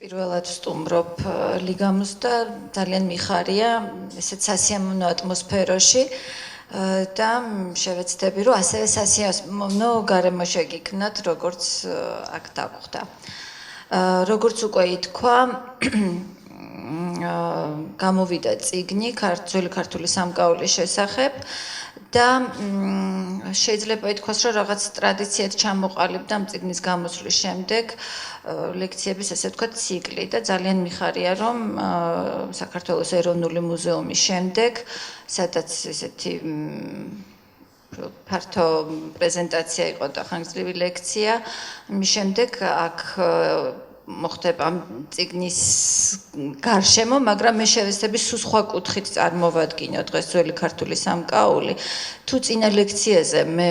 პირველად ვსტუმრობ ლიგამს და ძალიან მიხარია ესეთ სასიამოვნო ატმოსფეროში და შევეცდები რომ ასევე სასიამოვნო გარემო შეგიქმნათ როგორც აქ დაგვხდა. როგორც უკვე ითქვა, გამოვიდა წიგნი ძველი ქართული სამკაულის შესახებ და შეიძლება ითქვას, რომ რაღაც ტრადიციად ჩამოყალიბდა ამ წიგნის გამოსვლის შემდეგ ლექციების ესე ვთქვათ ციკლი და ძალიან მიხარია, რომ საქართველოს ეროვნული მუზეუმის შემდეგ, სადაც ესეთი ფართო პრეზენტაცია იყო და ხანგრძლივი ლექცია, მის შემდეგ აქ მოხდება წიგნის გარშემო, მაგრამ მე შევეცდები სულ სხვა კუთხით წარმოვადგინო დღეს ძველი ქართული სამკაული. თუ წინა ლექციაზე მე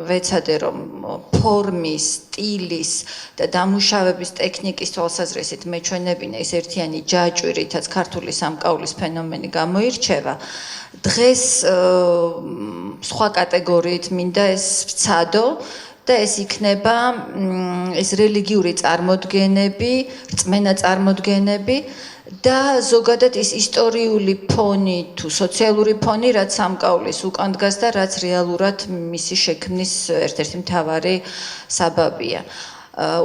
ვეცადე, რომ ფორმის, სტილის და დამუშავების ტექნიკის თვალსაზრისით მეჩვენებინა ის ერთიანი ჯაჭვი, რითაც ქართული სამკაულის ფენომენი გამოირჩევა, დღეს სხვა კატეგორიით მინდა ეს ვცადო და ეს იქნება ეს რელიგიური წარმოდგენები, რწმენა წარმოდგენები და ზოგადად ის ისტორიული ფონი თუ სოციალური ფონი, რაც სამკაულის უკან დგას და რაც რეალურად მისი შექმნის ერთ-ერთი მთავარი საბაბია.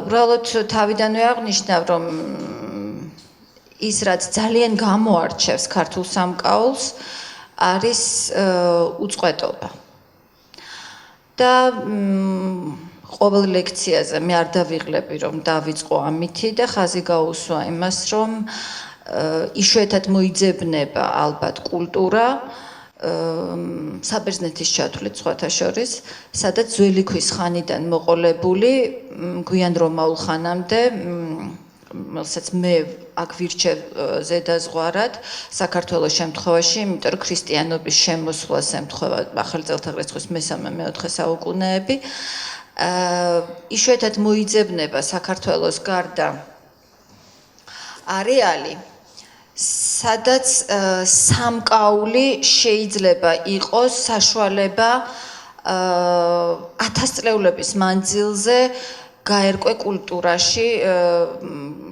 უბრალოდ თავიდანვე აღნიშნავ, რომ ის რაც ძალიან გამოარჩევს ქართულ სამკაულს, არის უწყვეტობა. და ყოველ ლექციაზე მე არ დავიღლები, რომ დავიწყო ამითი და ხაზი გაუსვა იმას, რომ იშვიათად მოიძებნება ალბათ კულტურა საბერძნეთის ჩათვლით სხვათა შორის, სადაც ძველი ქვის ხანიდან მოყოლებული გვიან რომაულ ხანამდე რომელსაც მე აქ ვირჩევ ზედაზღვარად საქართველოს შემთხვევაში, იმიტომ რომ ქრისტიანობის შემოსვლას ემთხვევა ახალი წელთაღრიცხვის მე-4 საუკუნეები. იშვიათად მოიძებნება საქართველოს გარდა არეალი, სადაც სამკაული შეიძლება იყოს საშუალება ათასწლეულების მანძილზე გაერკვე კულტურაში,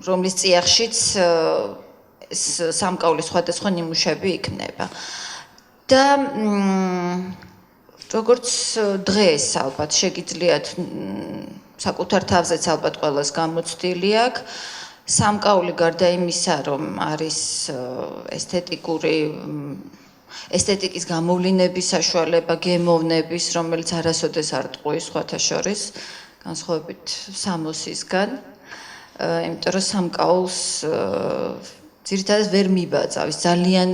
რომლის წიაღშიც სამკაულის სხვადასხვა ნიმუშები იქნება. და როგორც დღეს ალბათ შეგიძლიათ საკუთარ თავზეც ალბათ ყველას გამოცდილი აქვს, სამკაული გარდა იმისა, რომ არის ესთეტიკის გამოვლინების საშუალება, გემოვნების, რომელიც არასოდეს არ ტყუის სხვათა შორის, განსხვავებით სამოსისგან, იმიტომ რომ სამკაულს ძირითადად ვერ მიბაძავს, ძალიან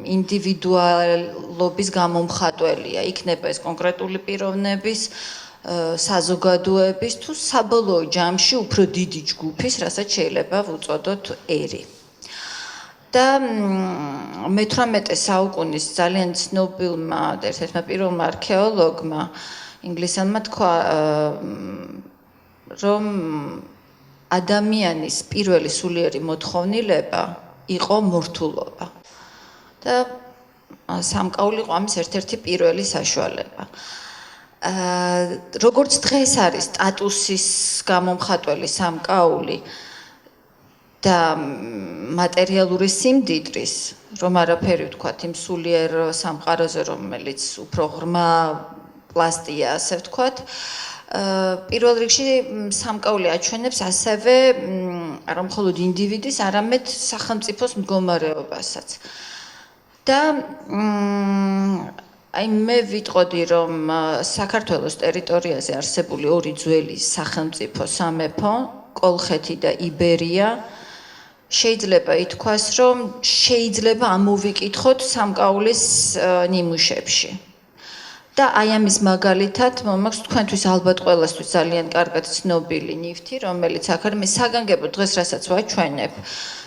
ინდივიდუალობის გამომხატველია, იქნება ეს კონკრეტული პიროვნების, საზოგადოების თუ საბოლოო ჯამში უფრო დიდი ჯგუფის, რასაც შეიძლება ვუწოდოთ ერი. და მე-18 საუკუნის ძალიან ცნობილმა და ერთ-ერთმა პირველმა არქეოლოგმა ინგლისელმა თქვა, რომ ადამიანის პირველი სულიერი მოთხოვნილება იყო მორთულობა. და სამკაული იყო ამის ერთ-ერთი პირველი საშუალება. როგორც დღეს არის სტატუსის გამომხატველი სამკაული და მასალური სიმდიდრის, რომ არაფერი ვთქვათ იმ სულიერ სამყაროზე, რომელიც უფრო ღრმა პლასტია, ასე ვთქვათ, პირველ რიგში სამკაული აჩვენებს ასევე არა მხოლოდ ინდივიდის, არამედ სახელმწიფოს მდგომარეობასაც. და მე ვიტყოდი, რომ საქართველოს ტერიტორიაზე არსებული ორი ძველი სახელმწიფო სამეფო, კოლხეთი და იბერია, შეიძლება ითქვას, რომ შეიძლება ამოვიკითხოთ სამკაულის ნიმუშებში. და აი ამის მაგალითად მომაქვს თქვენთვის ალბათ ყველასთვის ძალიან კარგად ცნობილი ნივთი, რომელიც აქ არის, მე საგანგებოდ დღეს რასაც ვაჩვენებ,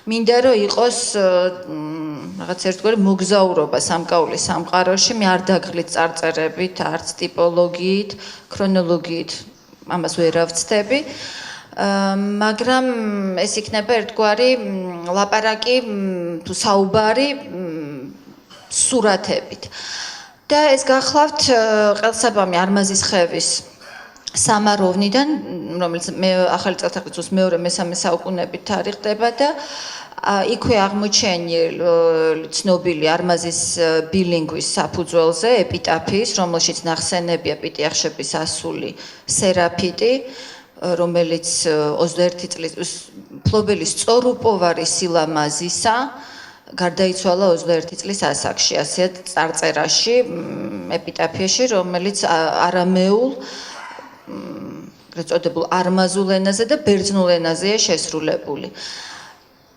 მინდა რომ იყოს რაღაც ერთგვარი მოგზაურობა სამკაულის სამყაროში, მე არ დაგღლით წარწერებით, არც ტიპოლოგიით, ქრონოლოგიით, ამას ვერ ავცდები, მაგრამ ეს იქნება ერთგვარი ლაპარაკი თუ საუბარი სურათებით. და ეს გახლავთ ყელსაბამი არმაზის ხევის სამაროვნიდან, რომელიც ახალი წელთაღრიცხვის მეორე-მესამე საუკუნეებით თარიღდება და იქვე აღმოჩენილ ცნობილი არმაზის ბილინგვის საფუძველზე ეპიტაფიის, რომელშიც ნახსენებია პიტიახშების ასული სერაფიტი, რომელიც 21 წლის მფლობელის სწორუპოვარი სილამაზისა გარდაიცვალა 21 წლის ასაკში, ასეა წარწერაში, ეპიტაფიაში, რომელიც არამეულ წოდებულ არმაზულ ენაზე და ბერძნულ ენაზეა შესრულებული.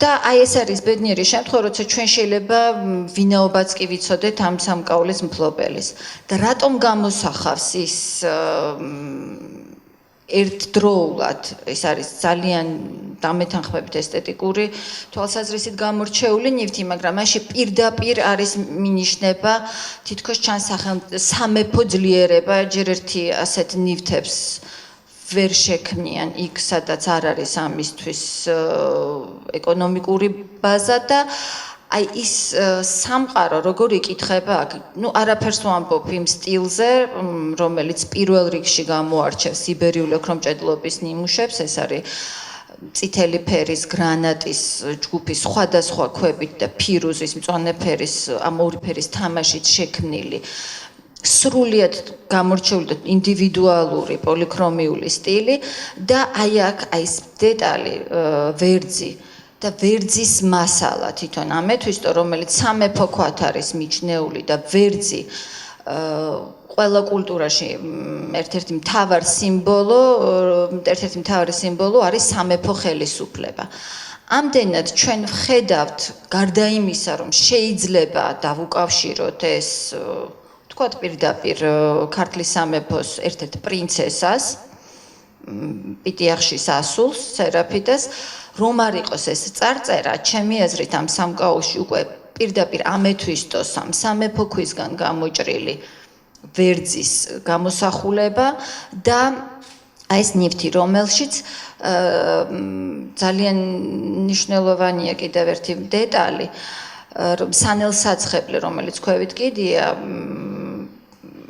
და აი ეს არის ბედნიერი შემთხვევა, როცა ჩვენ შეიძლება ვინაობაც კი ვიცოდეთ ამ სამკაულის მფლობელის. და რატომ გამოსახავს ის ერთდროულად, ეს არის ძალიან დამეთანხმებით ესთეტიკური თვალსაზრისით გამორჩეული ნივთი, მაგრამ მაშინ პირდაპირ არის მინიშნება თითქოს ჩანს სამეფო ძლიერება, ჯერ ერთი ასეთ ნივთებს ვერ შექმნიან იქ, სადაც არ არის ამისთვის ეკონომიკური ბაზა და აი ის სამყარო როგორ იკითხება აქ, არაფერს ვამბობ იმ სტილზე, რომელიც პირველ რიგში გამოარჩევს იბერიული ოქრომჭედლობის ნიმუშებს, ეს არის წითელი ფერის, გრანატის ჯგუფის სხვადასხვა ქვებით და ფირუზის, მწვანე ფერის, ამ ორი ფერის თამაშით შექმნილი სრულიად გამორჩეული და ინდივიდუალური პოლიქრომიული სტილი და აი აქ აი ეს დეტალი ვერძი და ვერძის მასალა თვითონ ამეთვისტო, რომელიც სამეფო ქვათ არის მიჩნეული და ვერძი ყველა კულტურაში ერთ-ერთი მთავარი სიმბოლო არის სამეფო ხელისუფლება. ამდენად ჩვენ ვხედავთ, გარდა იმისა, რომ შეიძლება დავუკავშიროთ ეს თქვათ პირდაპირ ქართლის სამეფოს ერთ-ერთ პრინცესას, პიტიახშის ასულს, სერაფიტას, რომ არ იყოს ეს წარწერა, ჩემი აზრით ამ სამკაულში უკვე პირდაპირ ამეთვისტოს ამ სამეფო ქვისგან გამოჭრილი ვერძის გამოსახულება და აი ეს ნივთი, რომელშიც ძალიან მნიშვნელოვანია კიდევ ერთი დეტალი, სანელსაცხებლე, რომელიც ქვევით კიდია,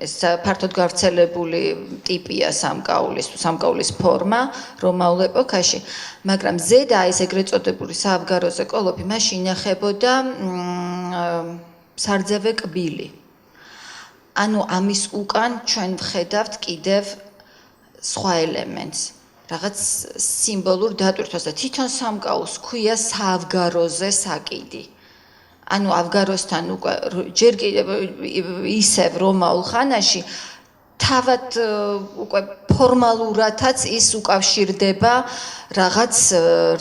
ეს ფართოდ გავრცელებული ტიპია სამკაულის ფორმა რომაულ ეპოქაში, მაგრამ ზედა ეს ეგრეთ წოდებული საავგაროზე კოლოფი მასში ინახებოდა სარძევე კბილი. ანუ ამის უკან ჩვენ ვხედავთ კიდევ სხვა ელემენტს, რაღაც სიმბოლურ დატვირთვას და თვითონ სამკაულს ქვია საავგაროზე საკიდი. ანუ ავგაროსთან უკვე ჯერ კიდევ ისევ რომაულ ხანაში თავად უკვე ფორმალურადაც ის უკავშირდება რაღაც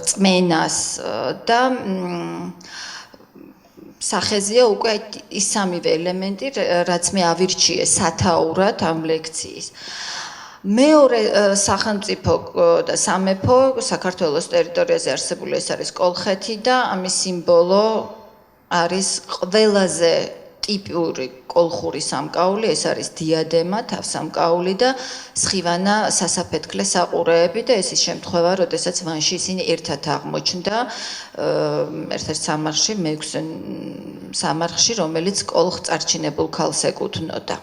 რწმენას და სახეზეა უკვე ის სამივე ელემენტი, რაც მე ავირჩიე სათაურად ამ ლექციის. მეორე სახელმწიფო და სამეფო საქართველოს ტერიტორიაზე არსებული ეს არის კოლხეთი და ამის სიმბოლო არის ყველაზე ტიპური კოლხური სამკაული, ეს არის დიადემა, თავსამკაული და სხივანა სასაფეთქლე საყურეები და ეს ის შემთხვევა, როდესაც ვანში ისინი ერთად აღმოჩნდა ერთ-ერთ სამარხში, მეექვსე სამარხში, რომელიც კოლხ წარჩინებულ ქალს ეკუთვნოდა.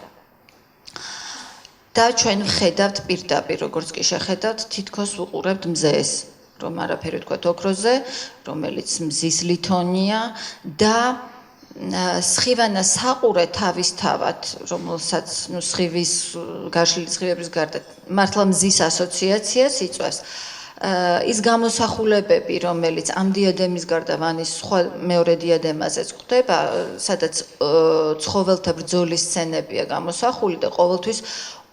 და ჩვენ ვხედავთ პირდაპირ, როგორც კი შეხედავთ, თითქოს ვუყურებთ მზეს, რომ არაფერი ვთქვათ ოქროზე, რომელიც მზის ლითონია და სხივანა საყურე თავისთავად, რომელსაც სხივის გაშლილი სხივების გარდა მართლა მზის ასოციაციას იწვევს. ის გამოსახულებები, რომელიც ამ დიადემის გარდა ვანის სხვა მეორე დიადემაზეც გვხვდება, სადაც ცხოველთა ბრძოლის სცენებია გამოსახული და ყოველთვის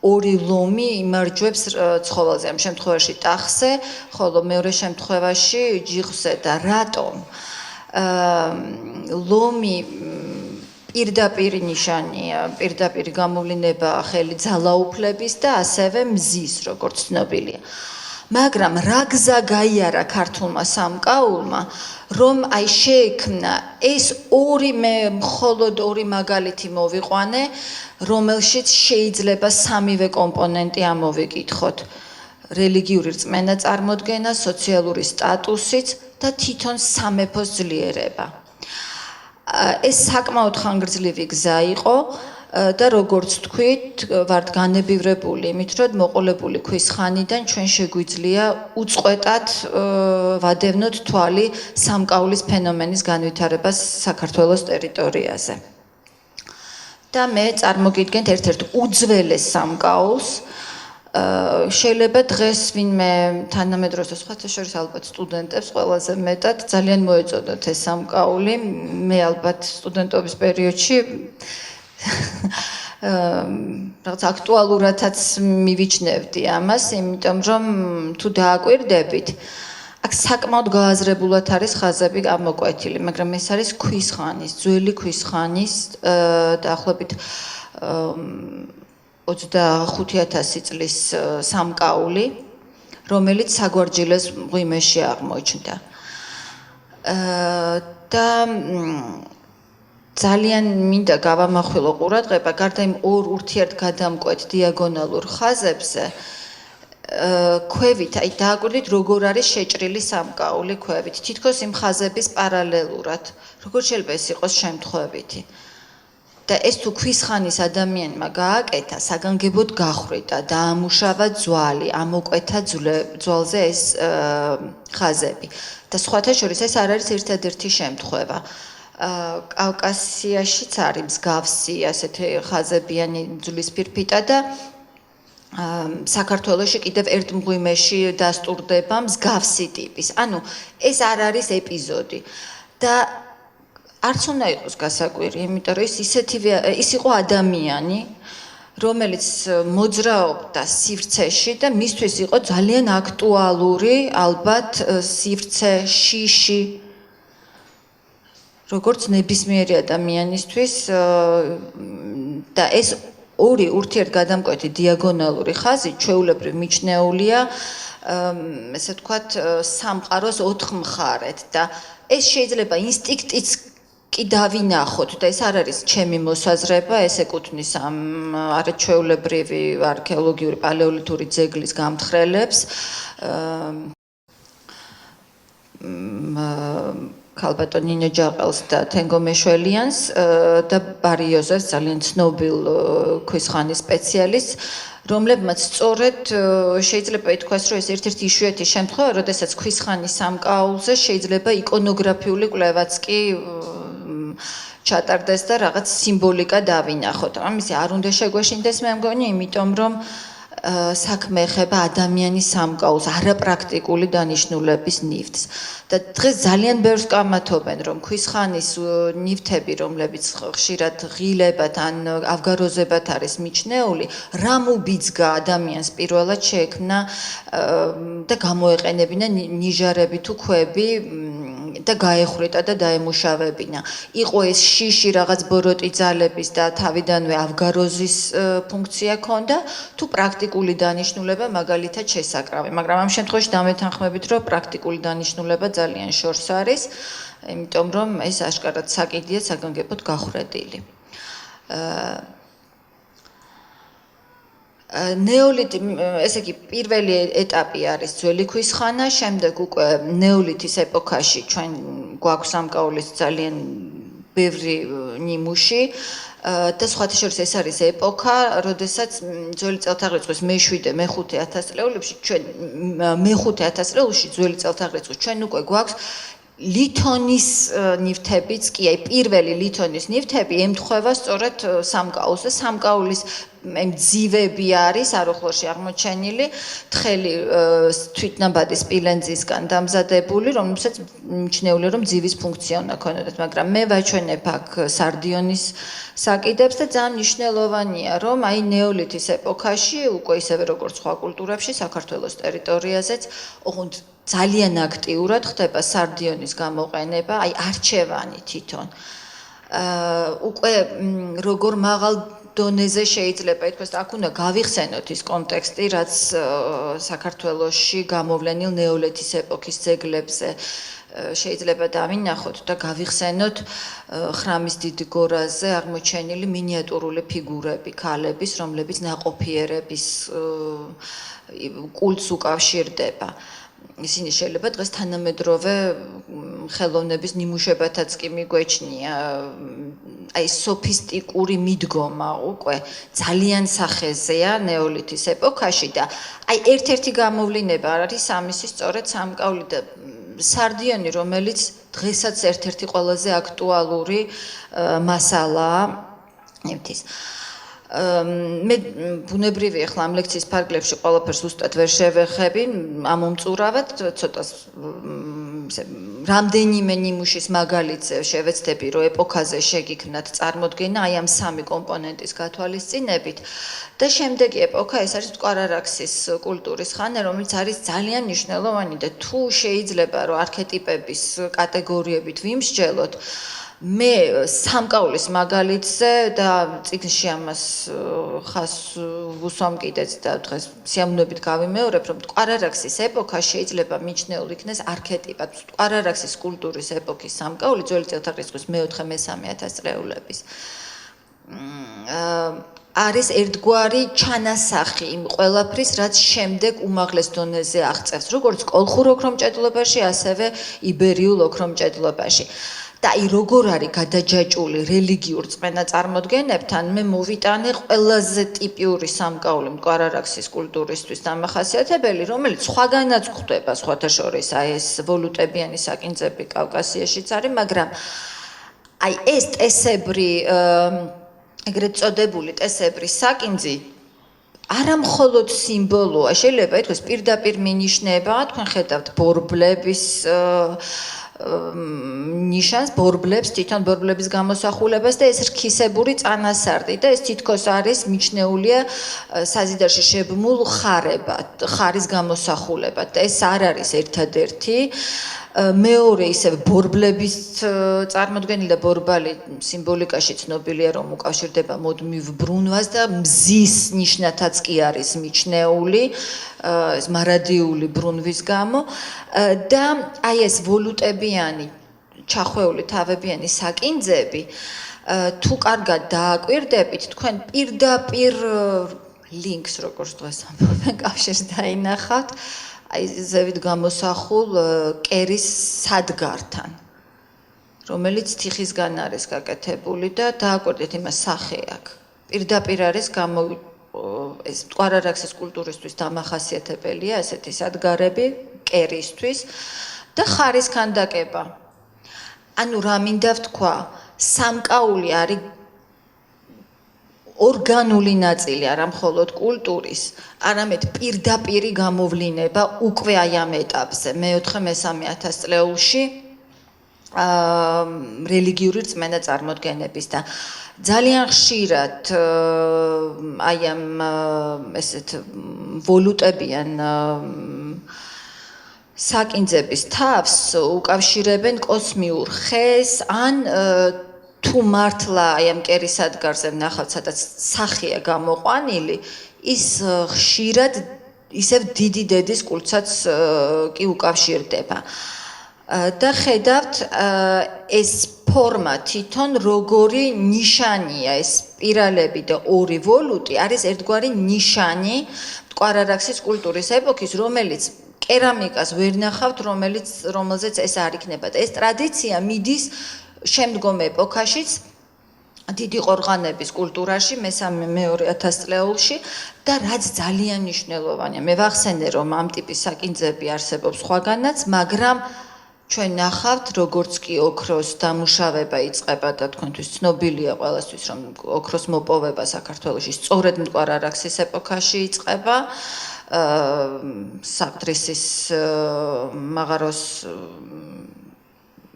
ორი ლომი იმარჯვებს ცხოველზე, ამ შემთხვევაში ტახზე, ხოლო მეორე შემთხვევაში ჯიხზე და რატომ? ლომი პირდაპირ ნიშანია, პირდაპირ გამოვლინებაა ხელი ძალაუფლების და ასევე მზის, როგორც ცნობილია. მაგრამ რა გზა გაიარა ქართულმა სამკაულმა, რომ აი შეექმნა ეს მე მხოლოდ ორი მაგალითი მოვიყვანე, რომელშიც შეიძლება სამივე კომპონენტი ამოვიკითხოთ. რელიგიური რწმენა წარმოდგენა, სოციალური სტატუსიც და თვითონ სამეფოს ძლიერება. ეს საკმაოდ ხანგრძლივი გზა იყო, და როგორც თქვით, ვართ განებივრებული იმით, რომ მოყოლებული ქვის ხანიდან ჩვენ შეგვიძლია უწყვეტად ვადევნოთ თვალი სამკაულის ფენომენის განვითარებას საქართველოს ტერიტორიაზე. და მე წარმოგიდგენთ ერთ-ერთ უძველეს სამკაულს. შეიძლება დღეს ვინმე თანამედროვე და სხვათა შორის ალბათ სტუდენტებს ყველაზე მეტად ძალიან მოეწოდოთ ეს სამკაული. მე ალბათ სტუდენტობის პერიოდში რაღაც აქტუალურადაც მივიჩნევდი ამას, იმიტომ რომ თუ დააკვირდებით, აქ საკმაოდ გააზრებულად არის ხაზები ამოკვეთილი, მაგრამ ეს არის ქვის ხანის, ძველი ქვის ხანის დაახლოებით 25,000 წლის სამკაული, რომელიც საგვარჯილეს მღვიმეში აღმოჩნდა. და ძალიან მინდა გავამახვილო ყურადღება გარდა იმ ორ ურთიერთგადამკვეთ დიაგონალურ ხაზებზე, ქვევით, აი დააკვირდით როგორ არის შეჭრილი სამკაული ქვევით, თითქოს იმ ხაზების პარალელურად, როგორ შეიძლება ეს იყოს შემთხვევითი. და ეს თუ ქვის ხანის ადამიანმა გააკეთა, საგანგებოდ გახვრიტა, დაამუშავა ძვალი, ამოკვეთა ძვალზე ეს ხაზები. და სხვათა შორის ეს არ არის ერთადერთი შემთხვევა. კავკასიაშიც არის მსგავსი ასეთი ხაზებიანი ძვლის ფირფიტა და საქართველოში კიდევ ერთ მღვიმეში დასტურდება მსგავსი ტიპის. ანუ ეს არ არის ეპიზოდი. და არც უნდა იყოს გასაკვირი, იმიტომ რომ ის იყო ადამიანი, რომელიც მოძრაობდა სივრცეში და მისთვის იყო ძალიან აქტუალური, ალბათ სივრცე, შიში, როგორც ნებისმიერი ადამიანისთვის და ეს ორი ურთიერთგადამკვეთი დიაგონალური ხაზი ჩვეულებრივ მიჩნეულია, ესე ვთქვათ, სამყაროს 4 მხარეთ და ეს შეიძლება ინსტინქტიც კი დავინახოთ და ეს არ არის ჩემი მოსაზრება, ეს ეკუთვნის ამ არაჩვეულებრივი არქეოლოგიური პალეოლითური ძეგლის გამთხრელებს. ქალბატონ ნინო ჯაყელს და თენგო მეშველიანს და ბარიოზას, ძალიან ცნობილ ქვის ხანის სპეციალისტს, რომლებმაც სწორედ შეიძლება ითქვას, რომ ეს ერთ-ერთი იშვიათი შემთხვევა, როდესაც ქვის ხანის სამკაულზე შეიძლება იკონოგრაფიული კვლევაც კი ჩატარდეს და რაღაც სიმბოლიკა დავინახოთ. ამისი არ უნდა შეგვეშინდეს, მე მგონი, იმიტომ რომ საქმე ეხება ადამიანის სამკაულს, არაპრაქტიკული დანიშნულების ნივთს. და დღეს ძალიან ბევრს კამათობენ, რომ ქვის ხანის ნივთები, რომლებიც ხშირად ღილებად ან ავგაროზებად არის მიჩნეული, რამ უბიძგა ადამიანს პირველად შეექმნა და გამოეყენებინა ნიჟარები თუ ქვები და გაეხრიტა და დაემუშავებინა. იყო ეს შიში რაღაც ბოროტი ძალების და თავიდანვე ავგაროზის ფუნქცია ჰქონდა, თუ პრაქტიკული დანიშნულება მაგალითად შესაკრავი. მაგრამ ამ შემთხვევაში დამეთანხმებით, რომ პრაქტიკული დანიშნულება ძალიან შორს არის, იმიტომ რომ ეს აშკარად საკიდია საგანგებოდ გახვრედილი. ნეოლითი, ესე იგი, პირველი ეტაპი არის ძველი ქვის ხანა, შემდეგ უკვე ნეოლითის ეპოქაში ჩვენ გვაქვს სამკაულის ძალიან ბევრი ნიმუში და სხვათა შორის ეს არის ეპოქა, როდესაც ძველი წელთაღრიცხვის მე-7-მე-5 წლებში ჩვენ მე-5 წლებში ძველი წელთაღრიცხვის ჩვენ უკვე გვაქვს ლითონის ნივთებიც კი, აი პირველი ლითონის ნივთები ემთხვევა სწორედ სამკაულს და სამკაულის ძივები არის აროხლოში აღმოჩენილი, თხელი თვითნაბადი სპილენძისგან დამზადებული, რომელსაც მიჩნეულია, რომ ძივის ფუნქცია უნდა ქონოდათ, მაგრამ მე ვაჩვენებ აქ სარდიონის საკიდებს და ძალიან მნიშვნელოვანია, რომ აი ნეოლითის ეპოქაში უკვე ისევე როგორც სხვა კულტურებში საქართველოს ტერიტორიაზეც ოღონდ ძალიან აქტიურად ხდება სარდიონის გამოყენება, აი არჩევანი თვითონ. უკვე როგორ მაღალ დონეზე შეიძლება ითქვას, აქ უნდა გავიხსენოთ ის კონტექსტი, რაც საქართველოში გამოვლენილ ნეოლითის ეპოქის ძეგლებზე შეიძლება დავინახოთ და გავიხსენოთ ხრამის დიდ გორაზე აღმოჩენილი მინიატურული ფიგურები ქალების, რომლებიც ნაყოფიერების კულტს უკავშირდება. ისინი შეიძლება დღეს თანამედროვე ხელოვნების ნიმუშებათაც კი მიგვეჩნია. აი სოფისტიკური მიდგომა უკვე ძალიან სახეზეა ნეოლითის ეპოქაში და აი ერთ-ერთი გამოვლინება არის ამისი სწორედ სამკაული და სარდიონი, რომელიც დღესაც ერთ-ერთი ყველაზე აქტუალური მასალაა ნივთის. მე ბუნებრივია ახლა ამ ლექციის ფარგლებში ყველაფერს უბრალოდ ვერ შევეხები, ამომწურავად, ცოტა რამდენიმე ნიმუშის მაგალითზე შევეცდები, რომ ეპოქაზე შეგიქმნათ წარმოდგენა აი ამ სამი კომპონენტის გათვალისწინებით და შემდეგი ეპოქა ეს არის მტკვარ-არაქსის კულტურის ხანა, რომელიც არის ძალიან მნიშვნელოვანი და თუ შეიძლება რომ არქეტიპების კატეგორიებით ვიმსჯელოთ მე სამკაულის მაგალითზე და წიგნში ამას ხას ვუსვამ კიდეც და დღეს სიამოვნებით გავიმეორებ, რომ მტკვარ-არაქსის ეპოქა შეიძლება მიჩნეულ იქნეს არქეტიპად. მტკვარ-არაქსის კულტურის ეპოქის სამკაული ძველი წელთაღრიცხვის მე-4-მესამე ათასწლეულების არის ერთგვარი ჩანასახი იმ ყველაფრის, რაც შემდეგ უმაღლეს დონეზე აღწევს, როგორც კოლხურ ოქრომჭედლობაში, ასევე იბერიულ ოქრომჭედლობაში. და აი როგორ არის გადაჯაჭული რელიგიურ წმენა წარმოდგენებთან მე მოვიტანე ყველაზე ტიპიური სამკაული მტკვარ-არაქსის კულტურისთვის დამახასიათებელი, რომელიც სხვაგანაც გვხვდება სხვათა შორის აი ეს ვოლუტებიანი საკინძები კავკასიაშიც არის, მაგრამ აი ეს ტესებრი ეგრეთ წოდებული ტესებრი საკინძი არა მხოლოდ სიმბოლოა, შეიძლება ითქვას პირდაპირ მინიშნება, თქვენ ხედავთ ბორბლების ნიშანს, ბორბლებს, თვითონ ბორბლების გამოსახულებას და ეს რქისებური წანასარდი და ეს თითქოს არის მიჩნეულია საზიდარში შებმულ ხარის გამოსახულებად და ეს არ არის ერთადერთი მეორე ისევ ბორბლების წარმოდგენილი და ბორბალი სიმბოლიკაში ცნობილია რომ უკავშირდება მუდმივ ბრუნვას და მზის ნიშნათაც კი არის მიჩნეული ეს მარადიული ბრუნვის გამო და აი ეს ვოლუტებიანი ჩახვეული თავებიანი საკინძები თუ კარგად დააკვირდებით თქვენ პირდაპირ ლინკს როგორც დღეს ამბობენ კავშირს დაინახავთ აი ზევით გამოსახულ კერის სადგართან რომელიც თიხისგან არის გაკეთებული და დააკვირდეთ იმას სახე აქვს პირდაპირ არის ეს მტკვარ-არაქსის კულტურისთვის დამახასიათებელია ესეთი სადგარები კერისთვის და ხარის ქანდაკება ანუ რა მინდა ვთქვა სამკაული არის ორგანული ნაწილი არა მხოლოდ კულტურის, არამედ პირდაპირი გამოვლინება უკვე აი ამ ეტაპზე, მე-4-მესამე ათასწლეულში რელიგიური რწმენა წარმოდგენების და ძალიან ხშირად აი ამ ესეთ ვოლუტებიან საკინძების თავს უკავშირებენ კოსმიურ ხეს ან თუ მართლა აი ამ კერის სადგარზე ვნახავთ, სადაც სახეა გამოყვანილი, ის ხშირად ისევ დიდი დედის კულტსაც კი უკავშირდება. და ხედავთ ეს ფორმა თვითონ როგორი ნიშანია, ეს სპირალები და ორი ვოლუტი არის ერთგვარი ნიშანი მტკვარ-არაქსის კულტურის ეპოქის, რომელიც კერამიკას ვერ ნახავთ, რომელზეც ეს არ იქნება. და ეს ტრადიცია მიდის შემდგომ ეპოქაშიც დიდი ყორღანების კულტურაში მე-2 ათასწლეულში და რაც ძალიან მნიშვნელოვანია მე ვახსენე რომ ამ ტიპის საკინძები არსებობს სხვაგანაც მაგრამ ჩვენ ნახავთ როგორც კი ოქროს დამუშავება იწყება და თქვენთვის ცნობილია ყველასთვის რომ ოქროს მოპოვება საქართველოში სწორედ მტკვარ-არაქსის ეპოქაში იწყება საკტრისის მაღაროს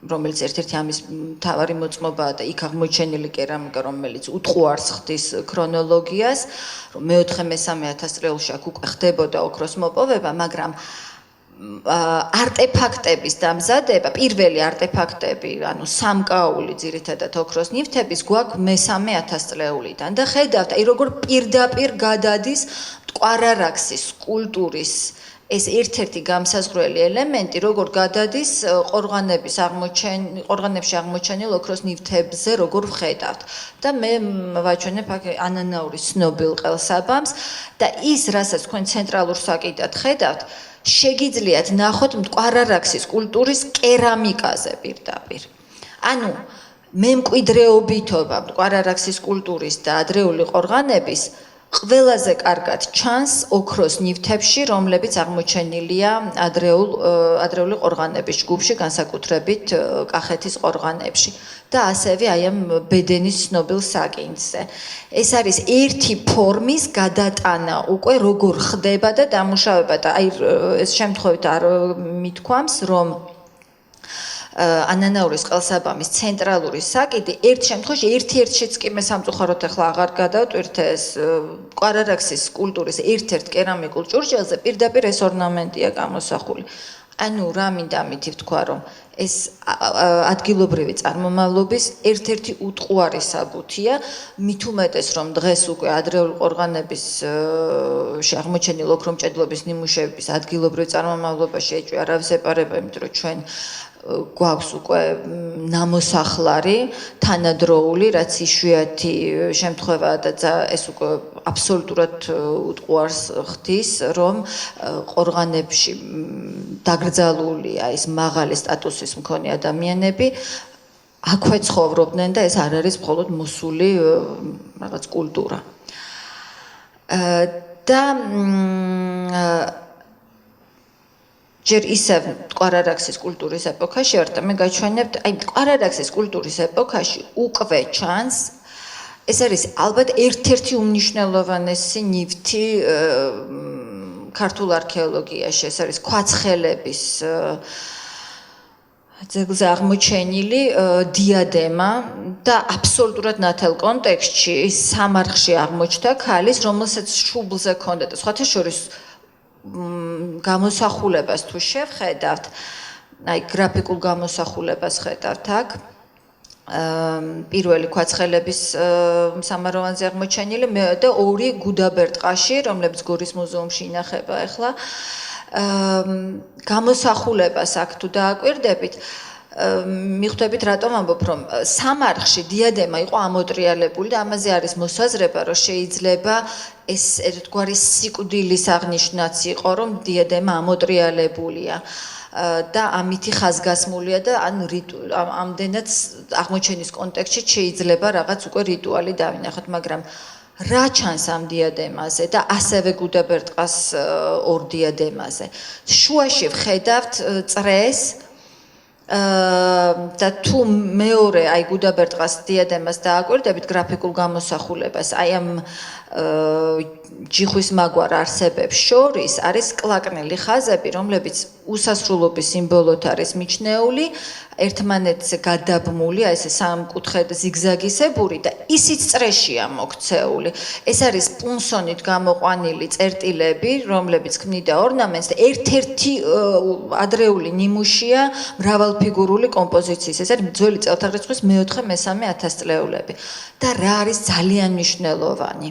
რომელიც ერთ-ერთი ამის მთავარი მოწმობაა და იქ აღმოჩენილი კერამიკა, რომელიც უტყუარს ხდის ქრონოლოგიას, რომ მე-4-მესამე ათასწლეულში აქ უკვე ხდებოდა ოქროს მოპოვება, მაგრამ არტეფაქტების დამზადება, პირველი არტეფაქტები, ანუ სამკაული ძირითადად ოქროს ნივთების გვაქვს მე-3 ათასწლეულიდან და ხედავთ, აი როგორ პირდაპირ გადადის მტკვარ-არაქსის კულტურის ეს ერთ-ერთი გამსაზღვრელი ელემენტი, როგორ გადადის ყორღანებში აღმოჩენილ ოქროს ნივთებზე, როგორ ვხედავთ. და მე ვაჩვენებ აქ ანანაურის ცნობილ ყელსაბამს და ის, რასაც თქვენ ცენტრალურ საკიდად ხედავთ, შეგიძლიათ ნახოთ მტკვარ-არაქსის კულტურის კერამიკაზე პირდაპირ. ანუ მემკვიდრეობითობა მტკვარ-არაქსის კულტურის და ადრეული ყორღანების ყველაზე კარგად ჩანს ოქროს ნივთებში, რომლებიც აღმოჩენილია ადრეული ყორღანების ჯგუფში, განსაკუთრებით კახეთის ყორღანებში და ასევე აი ამ ბედენის ცნობილ საკინძზე. ეს არის ერთი ფორმის გადატანა უკვე როგორ ხდება და დამუშავება და აი ეს შემთხვევით არ მithქვამს, რომ ანანაურის ყელსაბამის ცენტრალური საკიდი ერთ შემთხვევაში ერთ-ერთშიც კი მე სამწუხაროდ ახლა აღარ გადავტვირთ ეს მტკვარ-არაქსის კულტურის ერთ-ერთ კერამიკულ ჭურჭელზე პირდაპირ ეს ორნამენტია გამოსახული. ანუ რა მინდა ამითი ვთქვა, რომ ეს ადგილობრივი წარმომავლობის ერთ-ერთი უტყუარი საბუთია, მით უმეტეს რომ დღეს უკვე ადრეული ყორღანების აღმოჩენილ ოქრომჭედლობის ნიმუშების ადგილობრივ წარმომავლობაში ეჭვი არავის ეპარება, იმიტომ რომ ჩვენ გვაქვს უკვე ნამოსახლარი თანადროული, რაც იშვიათი შემთხვევაა და ეს უკვე აბსოლუტურად უტყუარს ხდის, რომ ყორღანებში დაკრძალულია ეს მაღალი სტატუსის მქონე ადამიანები აქვე ცხოვრობდნენ და ეს არ არის მხოლოდ მოსული რაღაც კულტურა. და ჯერ ისევ მტკვარ-არაქსის კულტურის ეპოქაში ვარ და მე გაჩვენებთ, აი მტკვარ-არაქსის კულტურის ეპოქაში უკვე ჩანს, ეს არის ალბათ ერთ-ერთი უმნიშვნელოვანესი ნივთი ქართულ არქეოლოგიაში, ეს არის ქვაცხელების ძეგლზე აღმოჩენილი დიადემა და აბსოლუტურად ნათელ კონტექსტში სამარხში აღმოჩნდა ქალის, რომელსაც შუბლზე ჰქონდა და სხვათა შორის გამოსახულებას თუ შევხედავთ, აი გრაფიკულ გამოსახულებას ხედავთ აქ, პირველი ქვაცხელების სამაროვანზე აღმოჩენილი და ორი გუდაბერტყაში, რომლებიც გორის მუზეუმში ინახება ახლა, გამოსახულებას აქ თუ დააკვირდებით, მიხვდებით რატომ ამბობ, რომ სამარხში დიადემა იყო ამოტრიალებული და ამაზე არის მოსაზრება, რომ შეიძლება ეს ერთგვარი სიკვდილის აღნიშვნაც იყო, რომ დიადემა ამოტრიალებულია და ამითი ხაზგასმულია და ამდენად აღმოჩენის კონტექსტში შეიძლება რაღაც უკვე რიტუალი დავინახოთ, მაგრამ რა ჩანს ამ დიადემაზე და ასევე გუდაბერტყას ორ დიადემაზე. შუაში ვხედავთ წრეს და თუ მეორე აი გუდაბერტყას დიადემას დააკვირდებით გრაფიკულ გამოსახულებას, აი ამ ჯიხვის მაგვარ არსებებს შორის არის კლაკნილი ხაზები, რომლებიც უსასრულობის სიმბოლოდ არის მიჩნეული, ერთმანეთზე გადაბმული, აი ესე სამკუთხედ ზიგზაგისებური და ისიც წრეშია მოქცეული. ეს არის პუნსონით გამოყვანილი წერტილები, რომლებიც ქმნიდა ორნამენტს და ერთ-ერთი ადრეული ნიმუშია მრავალფიგურული კომპოზიციის. ეს არის ძველი წელთაღრიცხვის მე-4-მე-3 ათასწლეულები. და რა არის ძალიან მნიშვნელოვანი?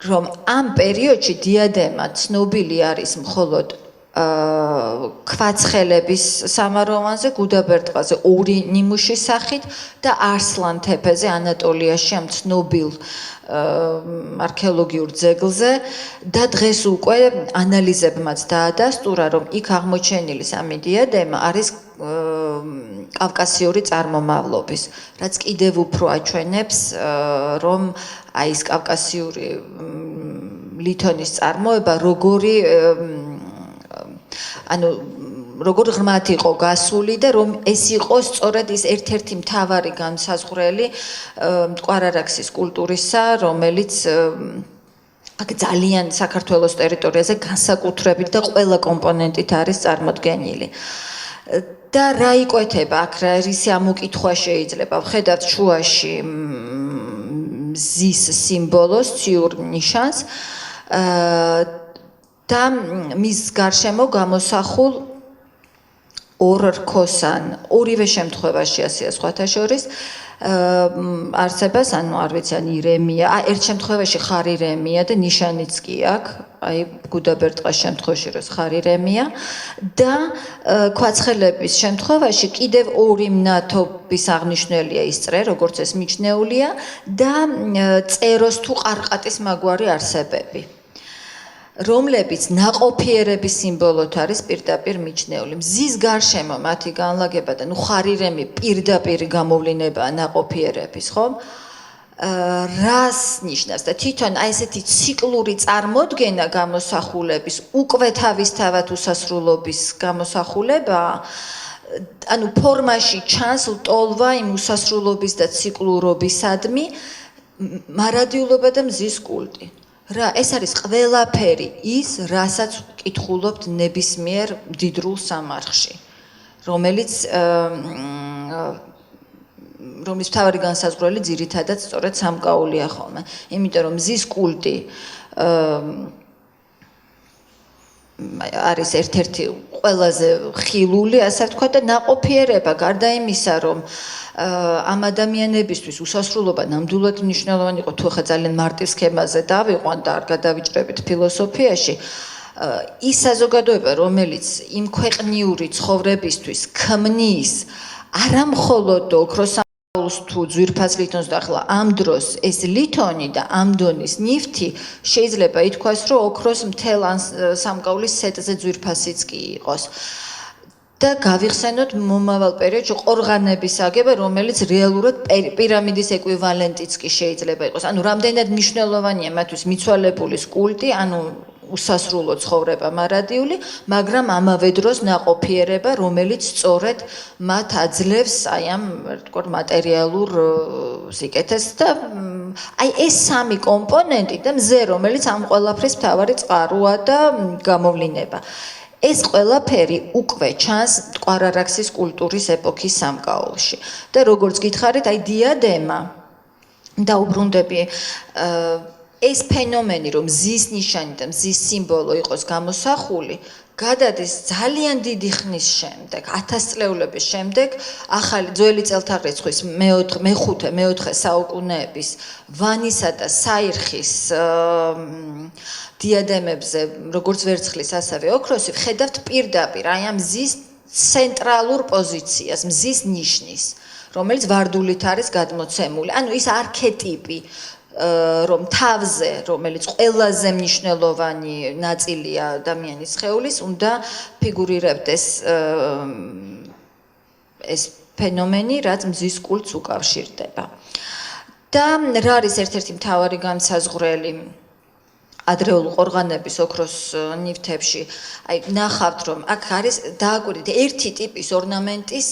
რომ ამ პერიოდში დიადემა ცნობილი არის მხოლოდ ქვაცხელების სამაროვანზე, გუდაბერტყაზე ორი ნიმუშის სახით და არსლან თეფეზე ანატოლიაში ამ ცნობილ არქეოლოგიურ ძეგლზე და დღეს უკვე ანალიზებმაც დაადასტურა, რომ იქ აღმოჩენილი სამი დიადემა არის კავკასიური წარმომავლობის, რაც კიდევ უფრო აჩვენებს, რომ აი ეს კავკასიური ლითონის წარმოება როგორ ღრმად იყო გასული და რომ ეს იყო სწორედ ის ერთ-ერთი მთავარი განსაზღვრელი მტკვარ-არაქსის კულტურისა, რომელიც აქ ძალიან საქართველოს ტერიტორიაზე განსაკუთრებით და ყველა კომპონენტით არის წარმოდგენილი. და რა იკვეთება აქ, რისი ამოკითხვა შეიძლება? ვხედავთ შუაში მზის სიმბოლოს, ციურ ნიშანს და მის გარშემო გამოსახულ ორ რქოსან, ორივე შემთხვევაში ასეა სხვათა შორის არსებას, ანუ არ ვიცი, ან ირემია, ერთ შემთხვევაში ხარი რემია და ნიშანიც კი აქვს, აი გუდაბერტყას შემთხვევაში რომ ხარი რემია და ქვაცხელების შემთხვევაში კიდევ ორი მნათობის აღნიშნულია ის წრე, როგორც ეს მიჩნეულია და წეროს თუ ყარყატის მაგვარი არსებები. რომლებიც ნაყოფიერების სიმბოლოთ არის პირდაპირ მიჩნეული. მზის გარშემო მათი განლაგება და ხარირემი პირდაპირ გამოვლინებაა ნაყოფიერების, ხო? რას ნიშნავს და თვითონ აი ესეთი ციკლური წარმოდგენა გამოსახულების უკვე თავისთავად უსასრულობის გამოსახულებაა. ანუ ფორმაში ჩანს ლტოლვა იმ უსასრულობის და ციკლურობისადმი მარადიულობა და მზის კულტი. რა ეს არის ყველაფერი ის, რასაც ვკითხულობთ ნებისმიერ მდიდრულ სამარხში, რომელიც რომლის მთავარი განსაზღვრელი ძირითადად სწორედ სამკაულია ხოლმე. იმიტომ რომ მზის კულტი არის ერთ-ერთი ყველაზე ხილული, ასე ვთქვა და ნაყოფიერება, გარდა იმისა, რომ ამ ადამიანებისთვის უსასრულობა ნამდვილად მნიშვნელოვანი იყო, თუ ხა ძალიან მარტივ სქემაზე დავიყვან და არ გადავიჭრებით ფილოსოფიაში, ის საზოგადოება, რომელიც იმ ქვეყნიური ცხოვრებისთვის ქმნის არა მხოლოდ ოქროს თუ ძვირფას ლითონს და ახლა ამ დროს ეს ლითონი და ამ დონის ნივთი შეიძლება ითქვას, რომ ოქროს მთელ სამკაულის სეტზე ძვირფასიც კი იყოს. და გავიხსენოთ მომავალ პერიოდში ყორღანების აგება, რომელიც რეალურად პირამიდის ეკვივალენტიც კი შეიძლება იყოს. ანუ რამდენად მნიშვნელოვანია მათთვის მიცვალებულის კულტი, ანუ უსასრულო ცხოვრება მარადიული, მაგრამ ამავე დროს ნაყოფიერება, რომელიც სწორედ მათ აძლევს აი ამ თქვათ მატერიალურ სიკეთეს და აი ეს სამი კომპონენტი და მზე, რომელიც ამ ყველაფრის მთავარი წყაროა და გამოვლინება. ეს ყველაფერი უკვე ჩანს მტკვარ-არაქსის კულტურის ეპოქის სამკაულში. და როგორც გითხარით, აი დიადემა და უბრუნდები ეს ფენომენი, რომ მზის ნიშანი და მზის სიმბოლო იყოს გამოსახული, გადადის ძალიან დიდი ხნის შემდეგ, 1000 წლეულების შემდეგ, ახალი ძველი წელთაღრიცხვის მე-4 საუკუნეების ვანისა და საირხის დიადემებზე, როგორც ვერცხლის, ასევე ოქროსი, ვხედავთ პირდაპირ აი ამ მზის ცენტრალურ პოზიციას, მზის ნიშნის, რომელიც ვარდულით არის გადმოცემული. ანუ ის არქეტიპი რომ თავზე, რომელიც ყველაზე მნიშვნელოვანი ნაწილია ადამიანის სხეულის, უნდა ფიგურირებდეს ეს ფენომენი, რაც მზის კულტს უკავშირდება. და რა არის ერთ-ერთი მთავარი განსაზღვრელი ადრეულ ყორღანების ოქროს ნივთებში? აი, ნახავთ, რომ აქ არის დააკვირდით ერთი ტიპის ორნამენტის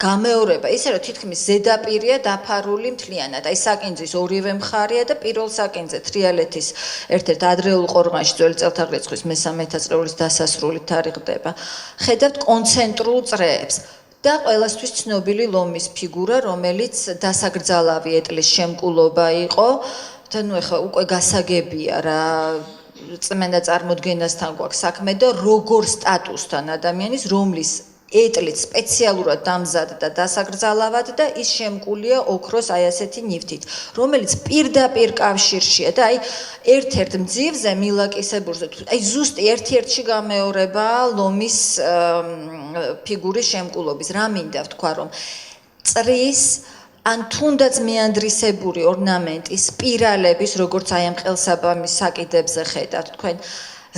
გამეორება, ისე რომ თითქმის ზედაპირია დაფარული მთლიანად. აი საკინძის ორივე მხარეა და პირველ საკინძზე თრიალეთის ერთ-ერთ ადრეულ ყორღანში ძველი წელთაღრიცხვის მე-3 წლეულის დასასრულით თარიღდება. ხედავთ კონცენტრულ წრეებს და ყველასთვის ცნობილი ლომის ფიგურა, რომელიც დასაგრძალავი ეტლის შემკულობა იყო და ნუ ეხლა უკვე გასაგებია რა წმენდა წარმოდგენასთან გვაქვს საქმე და როგორ სტატუსთან ადამიანის, რომლის ეტლით სპეციალურად დამზადდა და დასაგრძალავად და ის შემკულია ოქროს აი ასეთი ნივთით, რომელიც პირდაპირ კავშირშია და აი ერთ-ერთ მძივზე მილაკისებურზე აი ზუსტი ერთ-ერთში გამეორებაა ლომის ფიგურის შემკულობის. რა მინდა ვთქვა, რომ წრის ან თუნდაც მეანდრისებური ორნამენტის სპირალების, როგორც აი ამ ყელსაბამის საკიდებზე ხედავთ თქვენ,